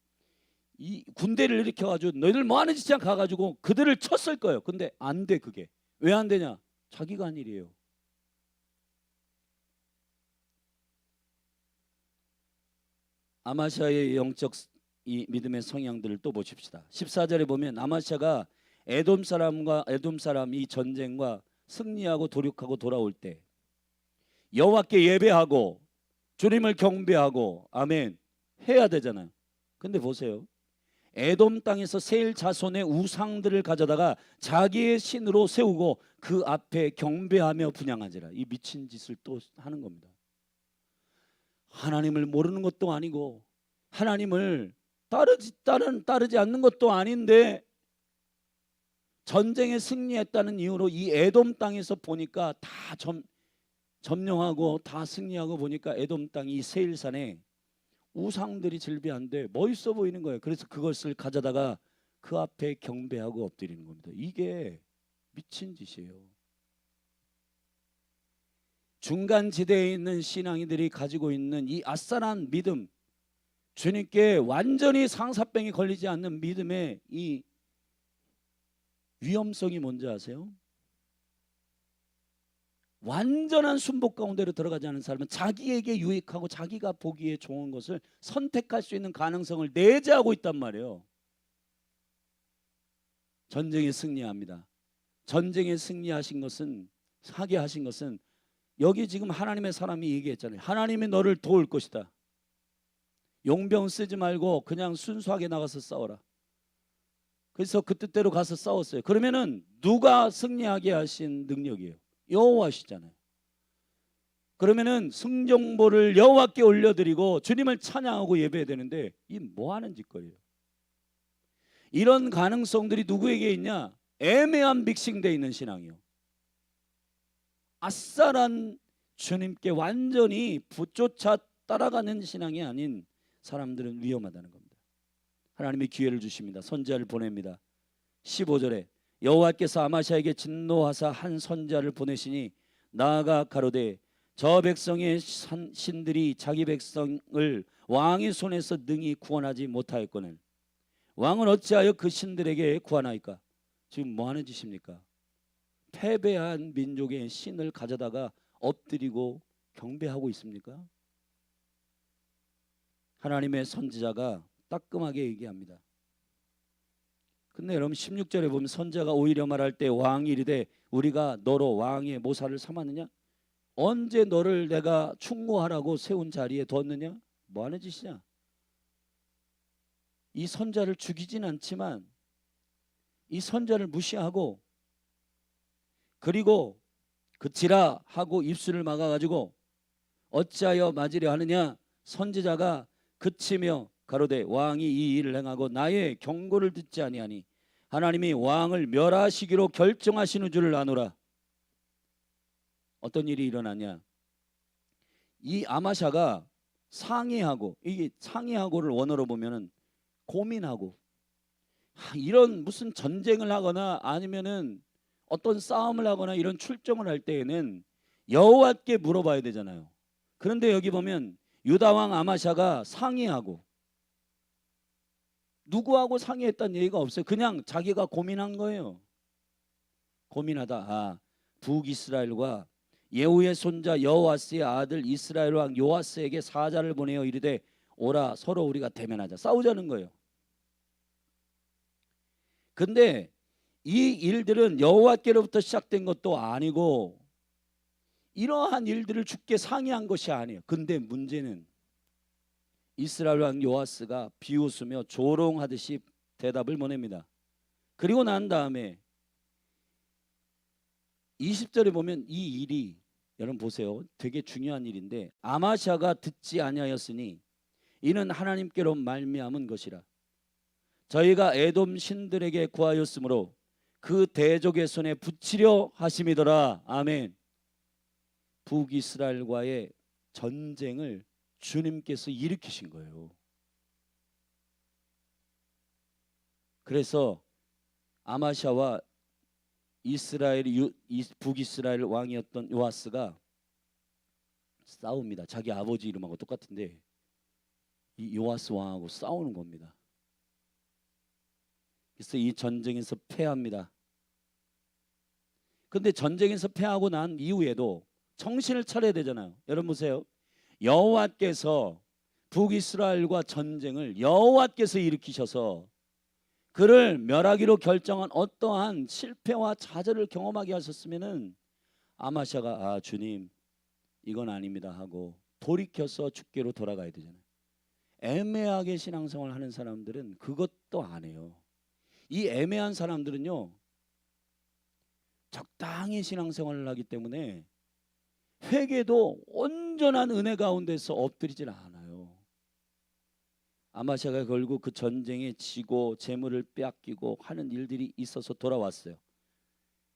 이 군대를 일으켜가지고 너희들 뭐하는 짓이야 가가지고 그들을 쳤을 거예요. 근데 안 돼. 그게 왜 안 되냐? 자기가 한 일이에요. 아마시아의 영적 이 믿음의 성향들을 또 보십시다. 14절에 보면 아마시아가 에돔 사람이 전쟁과 승리하고 도륙하고 돌아올 때 여호와께 예배하고 주님을 경배하고 아멘 해야 되잖아요. 근데 보세요. 에돔 땅에서 세일 자손의 우상들을 가져다가 자기의 신으로 세우고 그 앞에 경배하며 분향하지라. 이 미친 짓을 또 하는 겁니다. 하나님을 모르는 것도 아니고 하나님을 따르지 않는 것도 아닌데 전쟁에 승리했다는 이유로 이 에돔 땅에서 보니까 다 점령하고 다 승리하고 보니까 에돔 땅이 이 세일산에 우상들이 즐비한데 멋있어 보이는 거예요. 그래서 그것을 가져다가 그 앞에 경배하고 엎드리는 겁니다. 이게 미친 짓이에요. 중간지대에 있는 신앙이들이 가지고 있는 이 아싸란 믿음, 주님께 완전히 상사병이 걸리지 않는 믿음의 이 위험성이 뭔지 아세요? 완전한 순복 가운데로 들어가지 않은 사람은 자기에게 유익하고 자기가 보기에 좋은 것을 선택할 수 있는 가능성을 내재하고 있단 말이에요. 전쟁에 승리합니다. 전쟁에 승리하신 것은 하게 하신 것은 여기 지금 하나님의 사람이 얘기했잖아요. 하나님이 너를 도울 것이다. 용병 쓰지 말고 그냥 순수하게 나가서 싸워라. 그래서 그 뜻대로 가서 싸웠어요. 그러면은 누가 승리하게 하신 능력이에요? 여호와시잖아요. 그러면은 승정보를 여호와께 올려드리고 주님을 찬양하고 예배해야 되는데 이 뭐하는 짓거리예요? 이런 가능성들이 누구에게 있냐? 애매한 믹싱되어 있는 신앙이요. 아싸란 주님께 완전히 붙조차 따라가는 신앙이 아닌 사람들은 위험하다는 겁니다. 하나님이 기회를 주십니다. 선지자를 보냅니다. 15절에 여호와께서 아마시아에게 진노하사 한 선지자를 보내시니 나아가 가로되 저 백성의 신들이 자기 백성을 왕의 손에서 능히 구원하지 못하였거늘 왕은 어찌하여 그 신들에게 구하나이까? 지금 뭐하는 짓입니까? 패배한 민족의 신을 가져다가 엎드리고 경배하고 있습니까? 하나님의 선지자가 따끔하게 얘기합니다. 근데 여러분 16절에 보면 선지자가 오히려 말할 때 왕이 이르되 우리가 너로 왕의 모사를 삼았느냐? 언제 너를 내가 충고하라고 세운 자리에 뒀느냐? 뭐하는 짓이냐? 이 선지자를 죽이진 않지만 이 선지자를 무시하고 그리고 그치라 하고 입술을 막아가지고 어찌하여 맞으려 하느냐? 선지자가 그치며 가로되 왕이 이 일을 행하고 나의 경고를 듣지 아니하니 하나님이 왕을 멸하시기로 결정하시는 줄을 아노라. 어떤 일이 일어나냐? 이 아마샤가 상의하고, 이게 상의하고를 원어로 보면은 고민하고, 이런 무슨 전쟁을 하거나 아니면은 어떤 싸움을 하거나 이런 출정을 할 때에는 여호와께 물어봐야 되잖아요. 그런데 여기 보면 유다 왕 아마샤가 상의하고, 누구하고 상의했다는 얘기가 없어요. 그냥 자기가 고민한 거예요. 고민하다 북이스라엘과 예후의 손자 여호와스의 아들 이스라엘 왕 요아스에게 사자를 보내어 이르되 오라 서로 우리가 대면하자. 싸우자는 거예요. 근데 이 일들은 여호와께로부터 시작된 것도 아니고 이러한 일들을 주께 상의한 것이 아니에요. 근데 문제는 이스라엘 왕 요아스가 비웃으며 조롱하듯이 대답을 보냅니다. 그리고 난 다음에 20절에 보면 이 일이 여러분 보세요. 되게 중요한 일인데 아마샤가 듣지 아니하였으니 이는 하나님께로 말미암은 것이라. 저희가 에돔 신들에게 구하였으므로 그 대적의 손에 붙이려 하심이더라. 아멘. 북이스라엘과의 전쟁을 주님께서 일으키신 거예요. 그래서 아마샤와 북이스라엘 왕이었던 요아스가 싸웁니다. 자기 아버지 이름하고 똑같은데 이 요아스 왕하고 싸우는 겁니다. 그래서 이 전쟁에서 패합니다. 근데 전쟁에서 패하고 난 이후에도 정신을 차려야 되잖아요. 여러분 보세요. 여호와께서 북이스라엘과 전쟁을 여호와께서 일으키셔서 그를 멸하기로 결정한 어떠한 실패와 좌절을 경험하게 하셨으면은 아마샤가 아 주님 이건 아닙니다 하고 돌이켜서 주께로 돌아가야 되잖아요. 애매하게 신앙생활 하는 사람들은 그것도 안 해요. 이 애매한 사람들은요 적당히 신앙생활을 하기 때문에 회개도 온전한 은혜 가운데서 엎드리질 않아요. 아마샤가 결국 그 전쟁에 지고 재물을 빼앗기고 하는 일들이 있어서 돌아왔어요.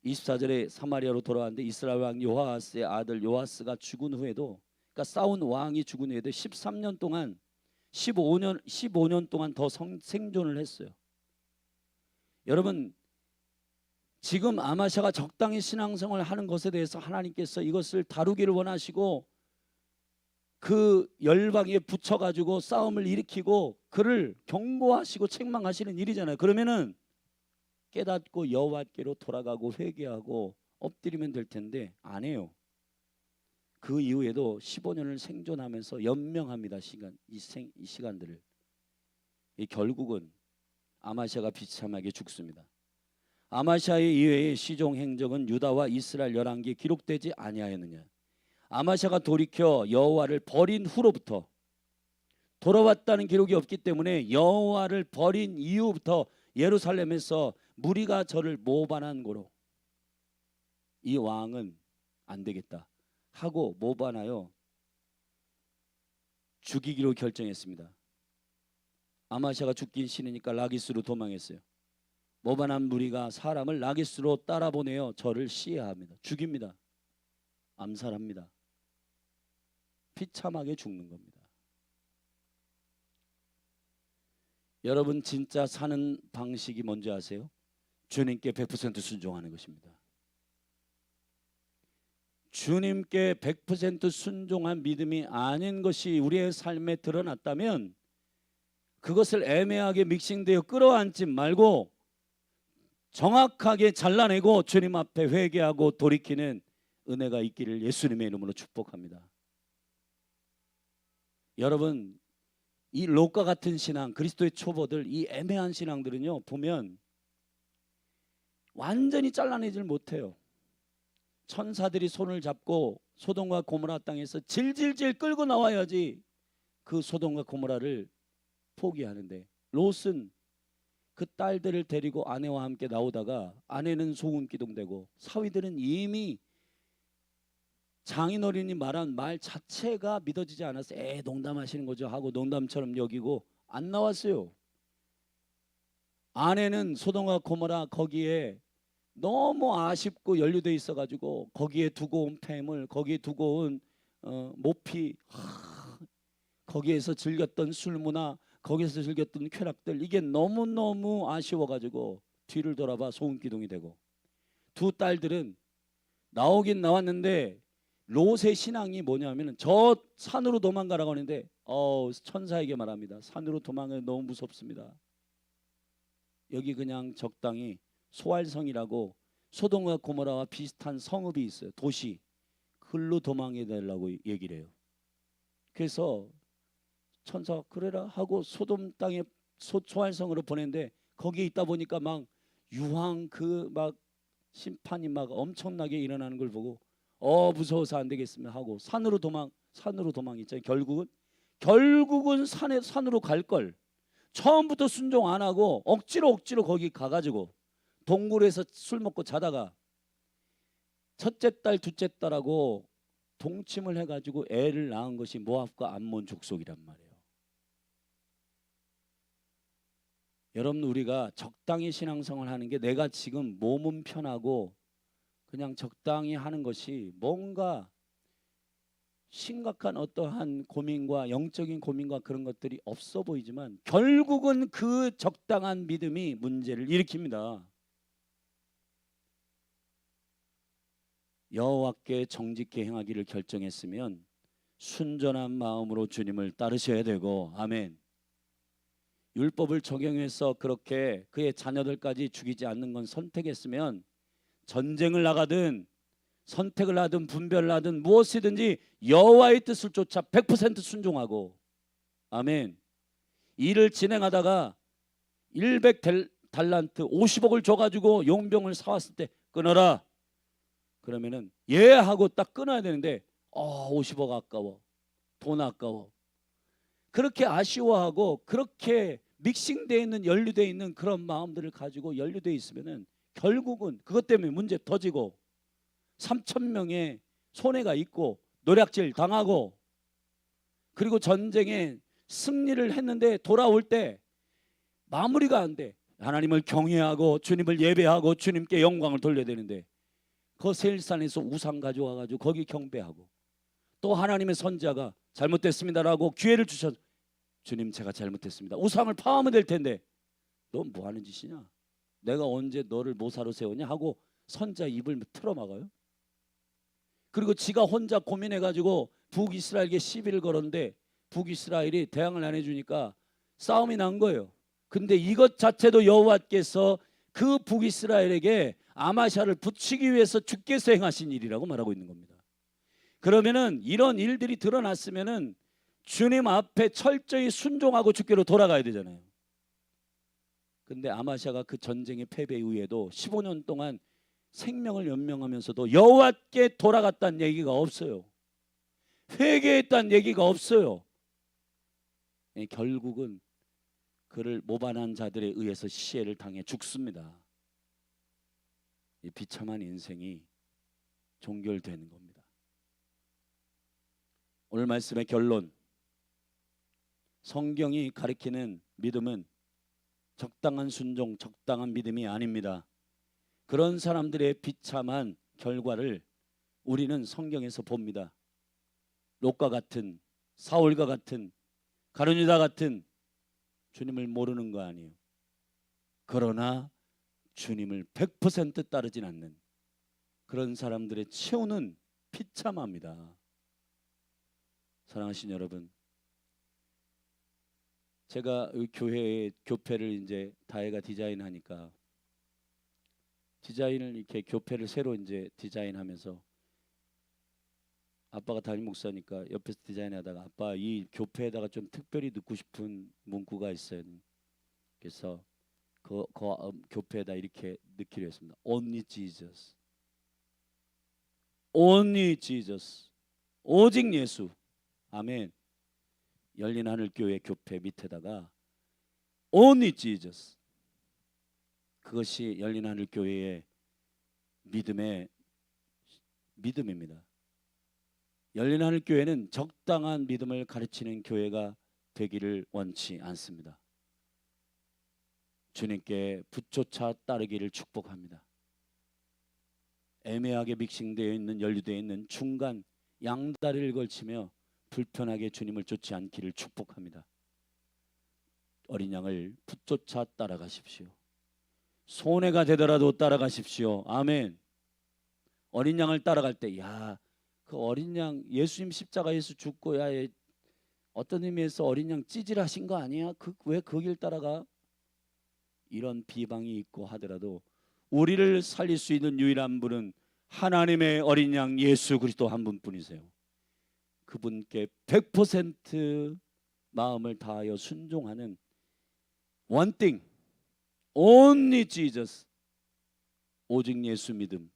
24절에 사마리아로 돌아왔는데 이스라엘 왕 요아스의 아들 요아스가 죽은 후에도 그러니까 싸운 왕이 죽은 후에도 13년 동안 15년 동안 더 생존을 했어요. 여러분 지금 아마샤가 적당히 신앙생활을 하는 것에 대해서 하나님께서 이것을 다루기를 원하시고 그 열방에 붙여가지고 싸움을 일으키고 그를 경고하시고 책망하시는 일이잖아요. 그러면은 깨닫고 여호와께로 돌아가고 회개하고 엎드리면 될 텐데 안 해요. 그 이후에도 15년을 생존하면서 연명합니다. 이 시간들을. 결국은 아마샤가 비참하게 죽습니다. 아마샤의 이외의 시종 행적은 유다와 이스라엘 열왕기에 기록되지 아니하였느냐. 아마샤가 돌이켜 여호와를 버린 후로부터 돌아왔다는 기록이 없기 때문에 여호와를 버린 이후부터 예루살렘에서 무리가 저를 모반한 고로 이 왕은 안 되겠다 하고 모반하여 죽이기로 결정했습니다. 아마샤가 죽긴 싫으니까 라기스로 도망했어요. 모반한 무리가 사람을 라기스로 따라보내어 저를 시해합니다. 죽입니다. 암살합니다. 비참하게 죽는 겁니다. 여러분 진짜 사는 방식이 뭔지 아세요? 주님께 100% 순종하는 것입니다. 주님께 100% 순종한 믿음이 아닌 것이 우리의 삶에 드러났다면 그것을 애매하게 믹싱되어 끌어안지 말고 정확하게 잘라내고 주님 앞에 회개하고 돌이키는 은혜가 있기를 예수님의 이름으로 축복합니다. 여러분 이 롯과 같은 신앙, 그리스도의 초보들, 이 애매한 신앙들은요 보면 완전히 잘라내질 못해요. 천사들이 손을 잡고 소돔과 고모라 땅에서 질질질 끌고 나와야지 그 소돔과 고모라를 포기하는데 롯은 그 딸들을 데리고 아내와 함께 나오다가 아내는 소금기둥되고 사위들은 이미 장인어른이 말한 말 자체가 믿어지지 않아서 농담하시는 거죠 하고 농담처럼 여기고 안 나왔어요. 아내는 소돔과 고모라 거기에 너무 아쉽고 연루되어 있어가지고 거기에 두고 온 폐물, 거기에 두고 온 모피, 거기에서 즐겼던 술문화, 거기에서 즐겼던 쾌락들, 이게 너무너무 아쉬워가지고 뒤를 돌아봐 소금기둥이 되고, 두 딸들은 나오긴 나왔는데 롯의 신앙이 뭐냐면 저 산으로 도망가라고 하는데 천사에게 말합니다. 산으로 도망가기 너무 무섭습니다. 여기 그냥 적당히 소알성이라고 소돔과 고모라와 비슷한 성읍이 있어요. 도시. 흘로 도망해 달라고 얘기를 해요. 그래서 천사 그래라 하고 소돔 땅에 소활성으로 보냈는데 거기에 있다 보니까 막 유황 그 막 심판이 막 엄청나게 일어나는 걸 보고 무서워서 안 되겠으면 하고 산으로 도망했잖아요. 결국은 산으로 갈 걸. 처음부터 순종 안 하고 억지로 거기 가가지고 동굴에서 술 먹고 자다가 첫째 딸 둘째 딸하고 동침을 해가지고 애를 낳은 것이 모압과 암몬 족속이란 말이에요. 여러분, 우리가 적당히 신앙생활 하는 게 내가 지금 몸은 편하고 그냥 적당히 하는 것이 뭔가 심각한 어떠한 고민과 영적인 고민과 그런 것들이 없어 보이지만 결국은 그 적당한 믿음이 문제를 일으킵니다. 여호와께 정직히 행하기를 결정했으면 순전한 마음으로 주님을 따르셔야 되고, 아멘. 율법을 적용해서 그렇게 그의 자녀들까지 죽이지 않는 건 선택했으면 전쟁을 나가든 선택을 하든 분별을 하든 무엇이든지 여호와의 뜻을 쫓아 100% 순종하고, 아멘. 일을 진행하다가 100달란트 50억을 줘가지고 용병을 사왔을 때 끊어라 그러면은 예 하고 딱 끊어야 되는데 50억 아까워, 돈 아까워, 그렇게 아쉬워하고 그렇게 믹싱되어 있는 연루되어 있는 그런 마음들을 가지고 연루되어 있으면은 결국은 그것 때문에 문제 터지고 3,000명의 손해가 있고 노략질 당하고, 그리고 전쟁에 승리를 했는데 돌아올 때 마무리가 안 돼. 하나님을 경외하고 주님을 예배하고 주님께 영광을 돌려야 되는데 그 세일산에서 우상 가져와 가지고 거기 경배하고, 또 하나님의 선지자가 잘못됐습니다라고 기회를 주셔서 주님 제가 잘못했습니다, 우상을 파하면 될 텐데 넌 뭐 하는 짓이냐, 내가 언제 너를 모사로 세우냐 하고 선지자 입을 틀어막아요. 그리고 지가 혼자 고민해가지고 북이스라엘에게 시비를 걸었는데 북이스라엘이 대항을 안 해주니까 싸움이 난 거예요. 근데 이것 자체도 여호와께서 그 북이스라엘에게 아마샤를 붙이기 위해서 주께서 행하신 일이라고 말하고 있는 겁니다. 그러면은 이런 일들이 드러났으면은 주님 앞에 철저히 순종하고 주께로 돌아가야 되잖아요. 근데 아마샤가 그 전쟁의 패배 이후에도 15년 동안 생명을 연명하면서도 여호와께 돌아갔다는 얘기가 없어요. 회개했다는 얘기가 없어요. 결국은 그를 모반한 자들에 의해서 시해를 당해 죽습니다. 이 비참한 인생이 종결되는 겁니다. 오늘 말씀의 결론, 성경이 가리키는 믿음은 적당한 순종, 적당한 믿음이 아닙니다. 그런 사람들의 비참한 결과를 우리는 성경에서 봅니다. 롯과 같은, 사울과 같은, 가룟유다 같은 주님을 모르는 거 아니에요. 그러나 주님을 100% 따르진 않는 그런 사람들의 최후는 비참합니다. 사랑하신 여러분, 제가 교회의 교패를 이제 다혜가 디자인하니까 디자인을 이렇게 교패를 새로 이제 디자인하면서 아빠가 담임 목사니까 옆에서 디자인하다가 아빠 이 교패에다가 좀 특별히 넣고 싶은 문구가 있어요. 그래서 그 교패에다 이렇게 넣기로 했습니다. Only Jesus, Only Jesus, 오직 예수. 아멘. 열린 하늘 교회 교패 밑에다가 Only Jesus. 그것이 열린 하늘 교회의 믿음입니다. 열린 하늘 교회는 적당한 믿음을 가르치는 교회가 되기를 원치 않습니다. 주님께 붙조차 따르기를 축복합니다. 애매하게 믹싱되어 있는, 연루되어 있는 중간 양다리를 걸치며 불편하게 주님을 쫓지 않기를 축복합니다. 어린 양을 붙조차 따라가십시오. 손해가 되더라도 따라가십시오. 아멘. 어린 양을 따라갈 때 그 어린 양 예수님 십자가에서 죽고 어떤 의미에서 어린 양 찌질하신 거 아니야? 왜 그 길 따라가? 이런 비방이 있고 하더라도 우리를 살릴 수 있는 유일한 분은 하나님의 어린 양 예수 그리스도 한 분뿐이세요. 그분께 100% 마음을 다하여 순종하는 one thing, only Jesus, 오직 예수 믿음,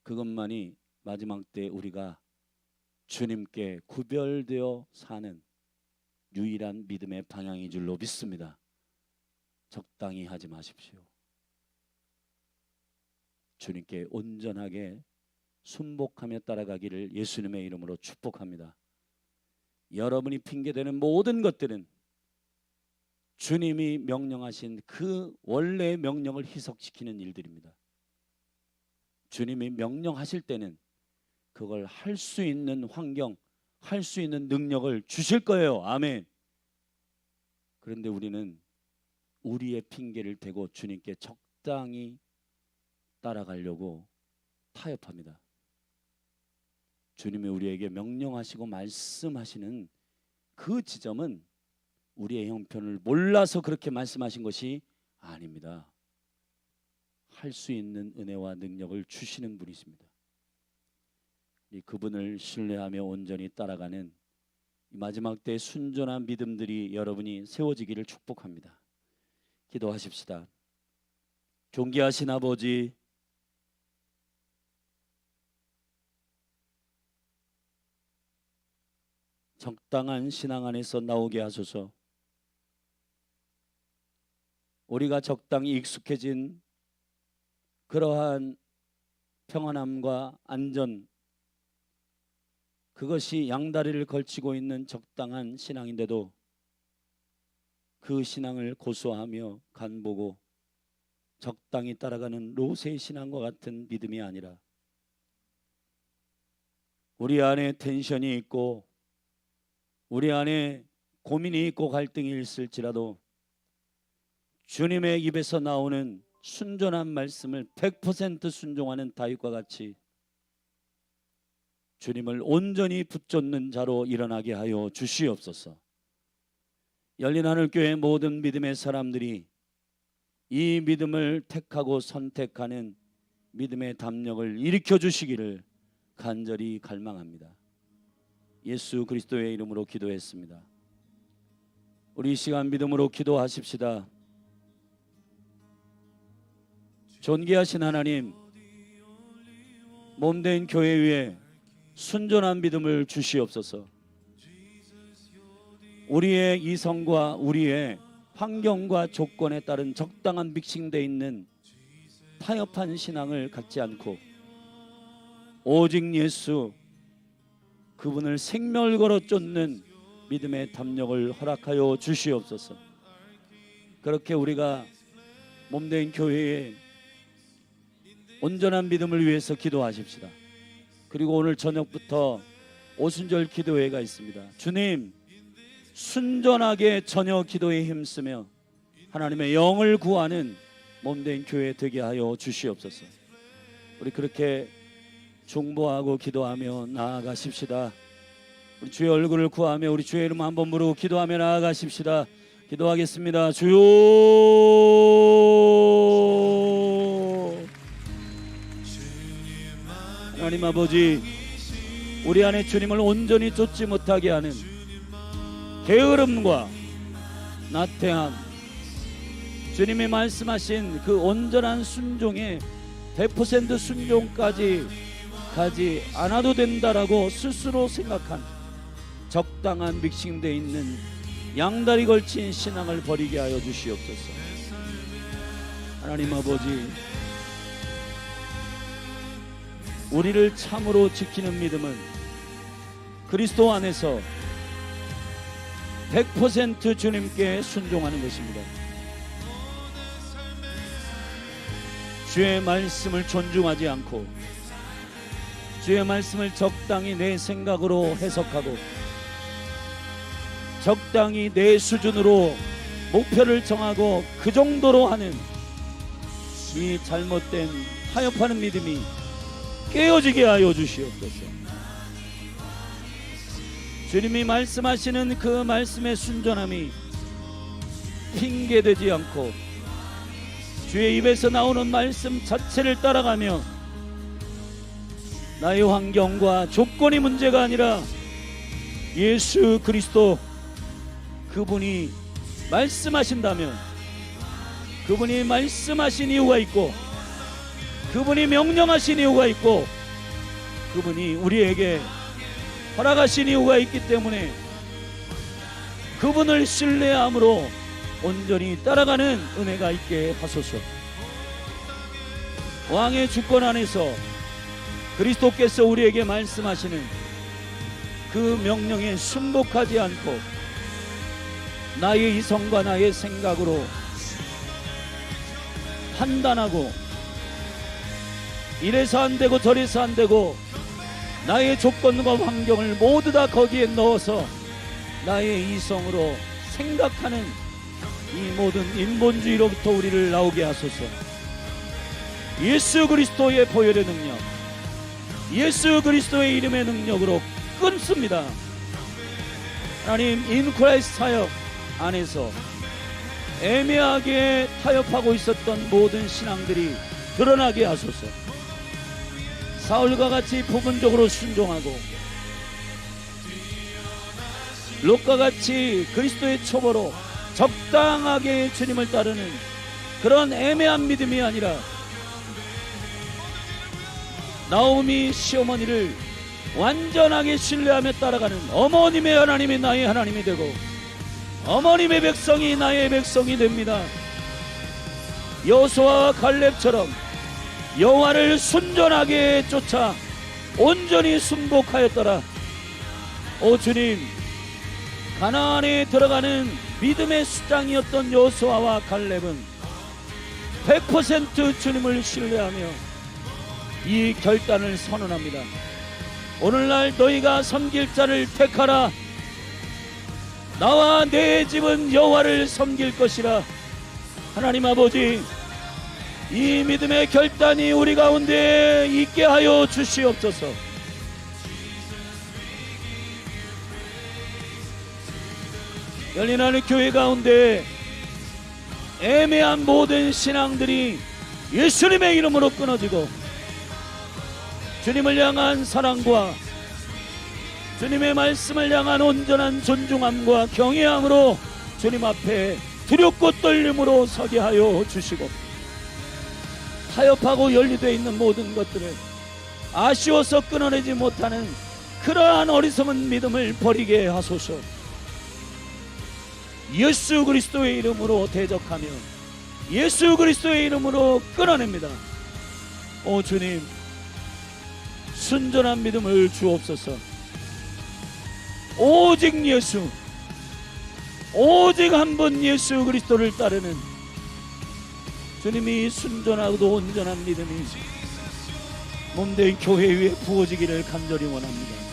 그것만이 마지막 때 우리가 주님께 구별되어 사는 유일한 믿음의 방향인 줄로 믿습니다. 적당히 하지 마십시오. 주님께 온전하게 순복하며 따라가기를 예수님의 이름으로 축복합니다. 여러분이 핑계대는 모든 것들은 주님이 명령하신 그 원래의 명령을 희석시키는 일들입니다. 주님이 명령하실 때는 그걸 할 수 있는 환경, 할 수 있는 능력을 주실 거예요. 아멘. 그런데 우리는 우리의 핑계를 대고 주님께 적당히 따라가려고 타협합니다. 주님이 우리에게 명령하시고 말씀하시는 그 지점은 우리의 형편을 몰라서 그렇게 말씀하신 것이 아닙니다. 할 수 있는 은혜와 능력을 주시는 분이십니다. 그분을 신뢰하며 온전히 따라가는 마지막 때 순전한 믿음들이 여러분이 세워지기를 축복합니다. 기도하십시다. 존귀하신 아버지, 적당한 신앙 안에서 나오게 하소서. 우리가 적당히 익숙해진 그러한 평안함과 안전, 그것이 양다리를 걸치고 있는 적당한 신앙인데도 그 신앙을 고수하며 간보고 적당히 따라가는 롯의 신앙과 같은 믿음이 아니라 우리 안에 텐션이 있고 우리 안에 고민이 있고 갈등이 있을지라도 주님의 입에서 나오는 순전한 말씀을 100% 순종하는 다윗과 같이 주님을 온전히 붙잡는 자로 일어나게 하여 주시옵소서. 열린 하늘교회 모든 믿음의 사람들이 이 믿음을 택하고 선택하는 믿음의 담력을 일으켜 주시기를 간절히 갈망합니다. 예수 그리스도의 이름으로 기도했습니다. 우리 이 시간 믿음으로 기도하십시다. 존귀하신 하나님, 몸된 교회 위에 순전한 믿음을 주시옵소서. 우리의 이성과 우리의 환경과 조건에 따른 적당한 믹싱되어 있는 타협한 신앙을 갖지 않고 오직 예수, 그분을 생명을 걸어 쫓는 믿음의 담력을 허락하여 주시옵소서. 그렇게 우리가 몸된 교회에 온전한 믿음을 위해서 기도하십시다. 그리고 오늘 저녁부터 오순절 기도회가 있습니다. 주님, 순전하게 저녁 기도에 힘쓰며 하나님의 영을 구하는 몸된 교회 되게 하여 주시옵소서. 우리 그렇게 중보하고 기도하며 나아가십시다. 우리 주의 얼굴을 구하며 우리 주의 이름 한번 부르고 기도하며 나아가십시다. 기도하겠습니다. 주여, 하나님 아버지, 우리 안에 주님을 온전히 쫓지 못하게 하는 게으름과 나태함, 주님이 말씀하신 그 온전한 순종에 100% 순종까지 가지 않아도 된다라고 스스로 생각한 적당한 믹싱되어 있는 양다리 걸친 신앙을 버리게 하여 주시옵소서. 하나님 아버지, 우리를 참으로 지키는 믿음은 그리스도 안에서 100% 주님께 순종하는 것입니다. 주의 말씀을 존중하지 않고 주의 말씀을 적당히 내 생각으로 해석하고 적당히 내 수준으로 목표를 정하고 그 정도로 하는 이 잘못된 타협하는 믿음이 깨어지게 하여 주시옵소서. 주님이 말씀하시는 그 말씀의 순전함이 핑계되지 않고 주의 입에서 나오는 말씀 자체를 따라가며 나의 환경과 조건이 문제가 아니라 예수 그리스도 그분이 말씀하신다면, 그분이 말씀하신 이유가 있고, 그분이 명령하신 이유가 있고, 그분이 우리에게 허락하신 이유가 있기 때문에 그분을 신뢰함으로 온전히 따라가는 은혜가 있게 하소서. 왕의 주권 안에서 그리스도께서 우리에게 말씀하시는 그 명령에 순복하지 않고 나의 이성과 나의 생각으로 판단하고 이래서 안 되고 저래서 안 되고 나의 조건과 환경을 모두 다 거기에 넣어서 나의 이성으로 생각하는 이 모든 인본주의로부터 우리를 나오게 하소서. 예수 그리스도의 보혈의 능력, 예수 그리스도의 이름의 능력으로 끊습니다. 하나님, 인크라이스트 사역 안에서 애매하게 타협하고 있었던 모든 신앙들이 드러나게 하소서. 사울과 같이 부분적으로 순종하고 롯과 같이 그리스도의 초보로 적당하게 주님을 따르는 그런 애매한 믿음이 아니라 나오미 시어머니를 완전하게 신뢰하며 따라가는 어머님의 하나님이 나의 하나님이 되고 어머님의 백성이 나의 백성이 됩니다. 여호수아와 갈렙처럼 여호와를 순전하게 쫓아 온전히 순복하였더라. 오 주님, 가나안에 들어가는 믿음의 수장이었던 여호수아와 갈렙은 100% 주님을 신뢰하며 이 결단을 선언합니다. 오늘날 너희가 섬길 자를 택하라. 나와 내 집은 여호와를 섬길 것이라. 하나님 아버지, 이 믿음의 결단이 우리 가운데 있게 하여 주시옵소서. 열린 하늘 교회 가운데 애매한 모든 신앙들이 예수님의 이름으로 끊어지고 주님을 향한 사랑과 주님의 말씀을 향한 온전한 존중함과 경외함으로 주님 앞에 두렵고 떨림으로 서게 하여 주시고, 타협하고 연루되어 있는 모든 것들을 아쉬워서 끊어내지 못하는 그러한 어리석은 믿음을 버리게 하소서. 예수 그리스도의 이름으로 대적하며 예수 그리스도의 이름으로 끊어냅니다. 오 주님, 순전한 믿음을 주옵소서. 오직 예수, 오직 한 분 예수 그리스도를 따르는 주님이 순전하고도 온전한 믿음이 몸된 교회 위에 부어지기를 간절히 원합니다.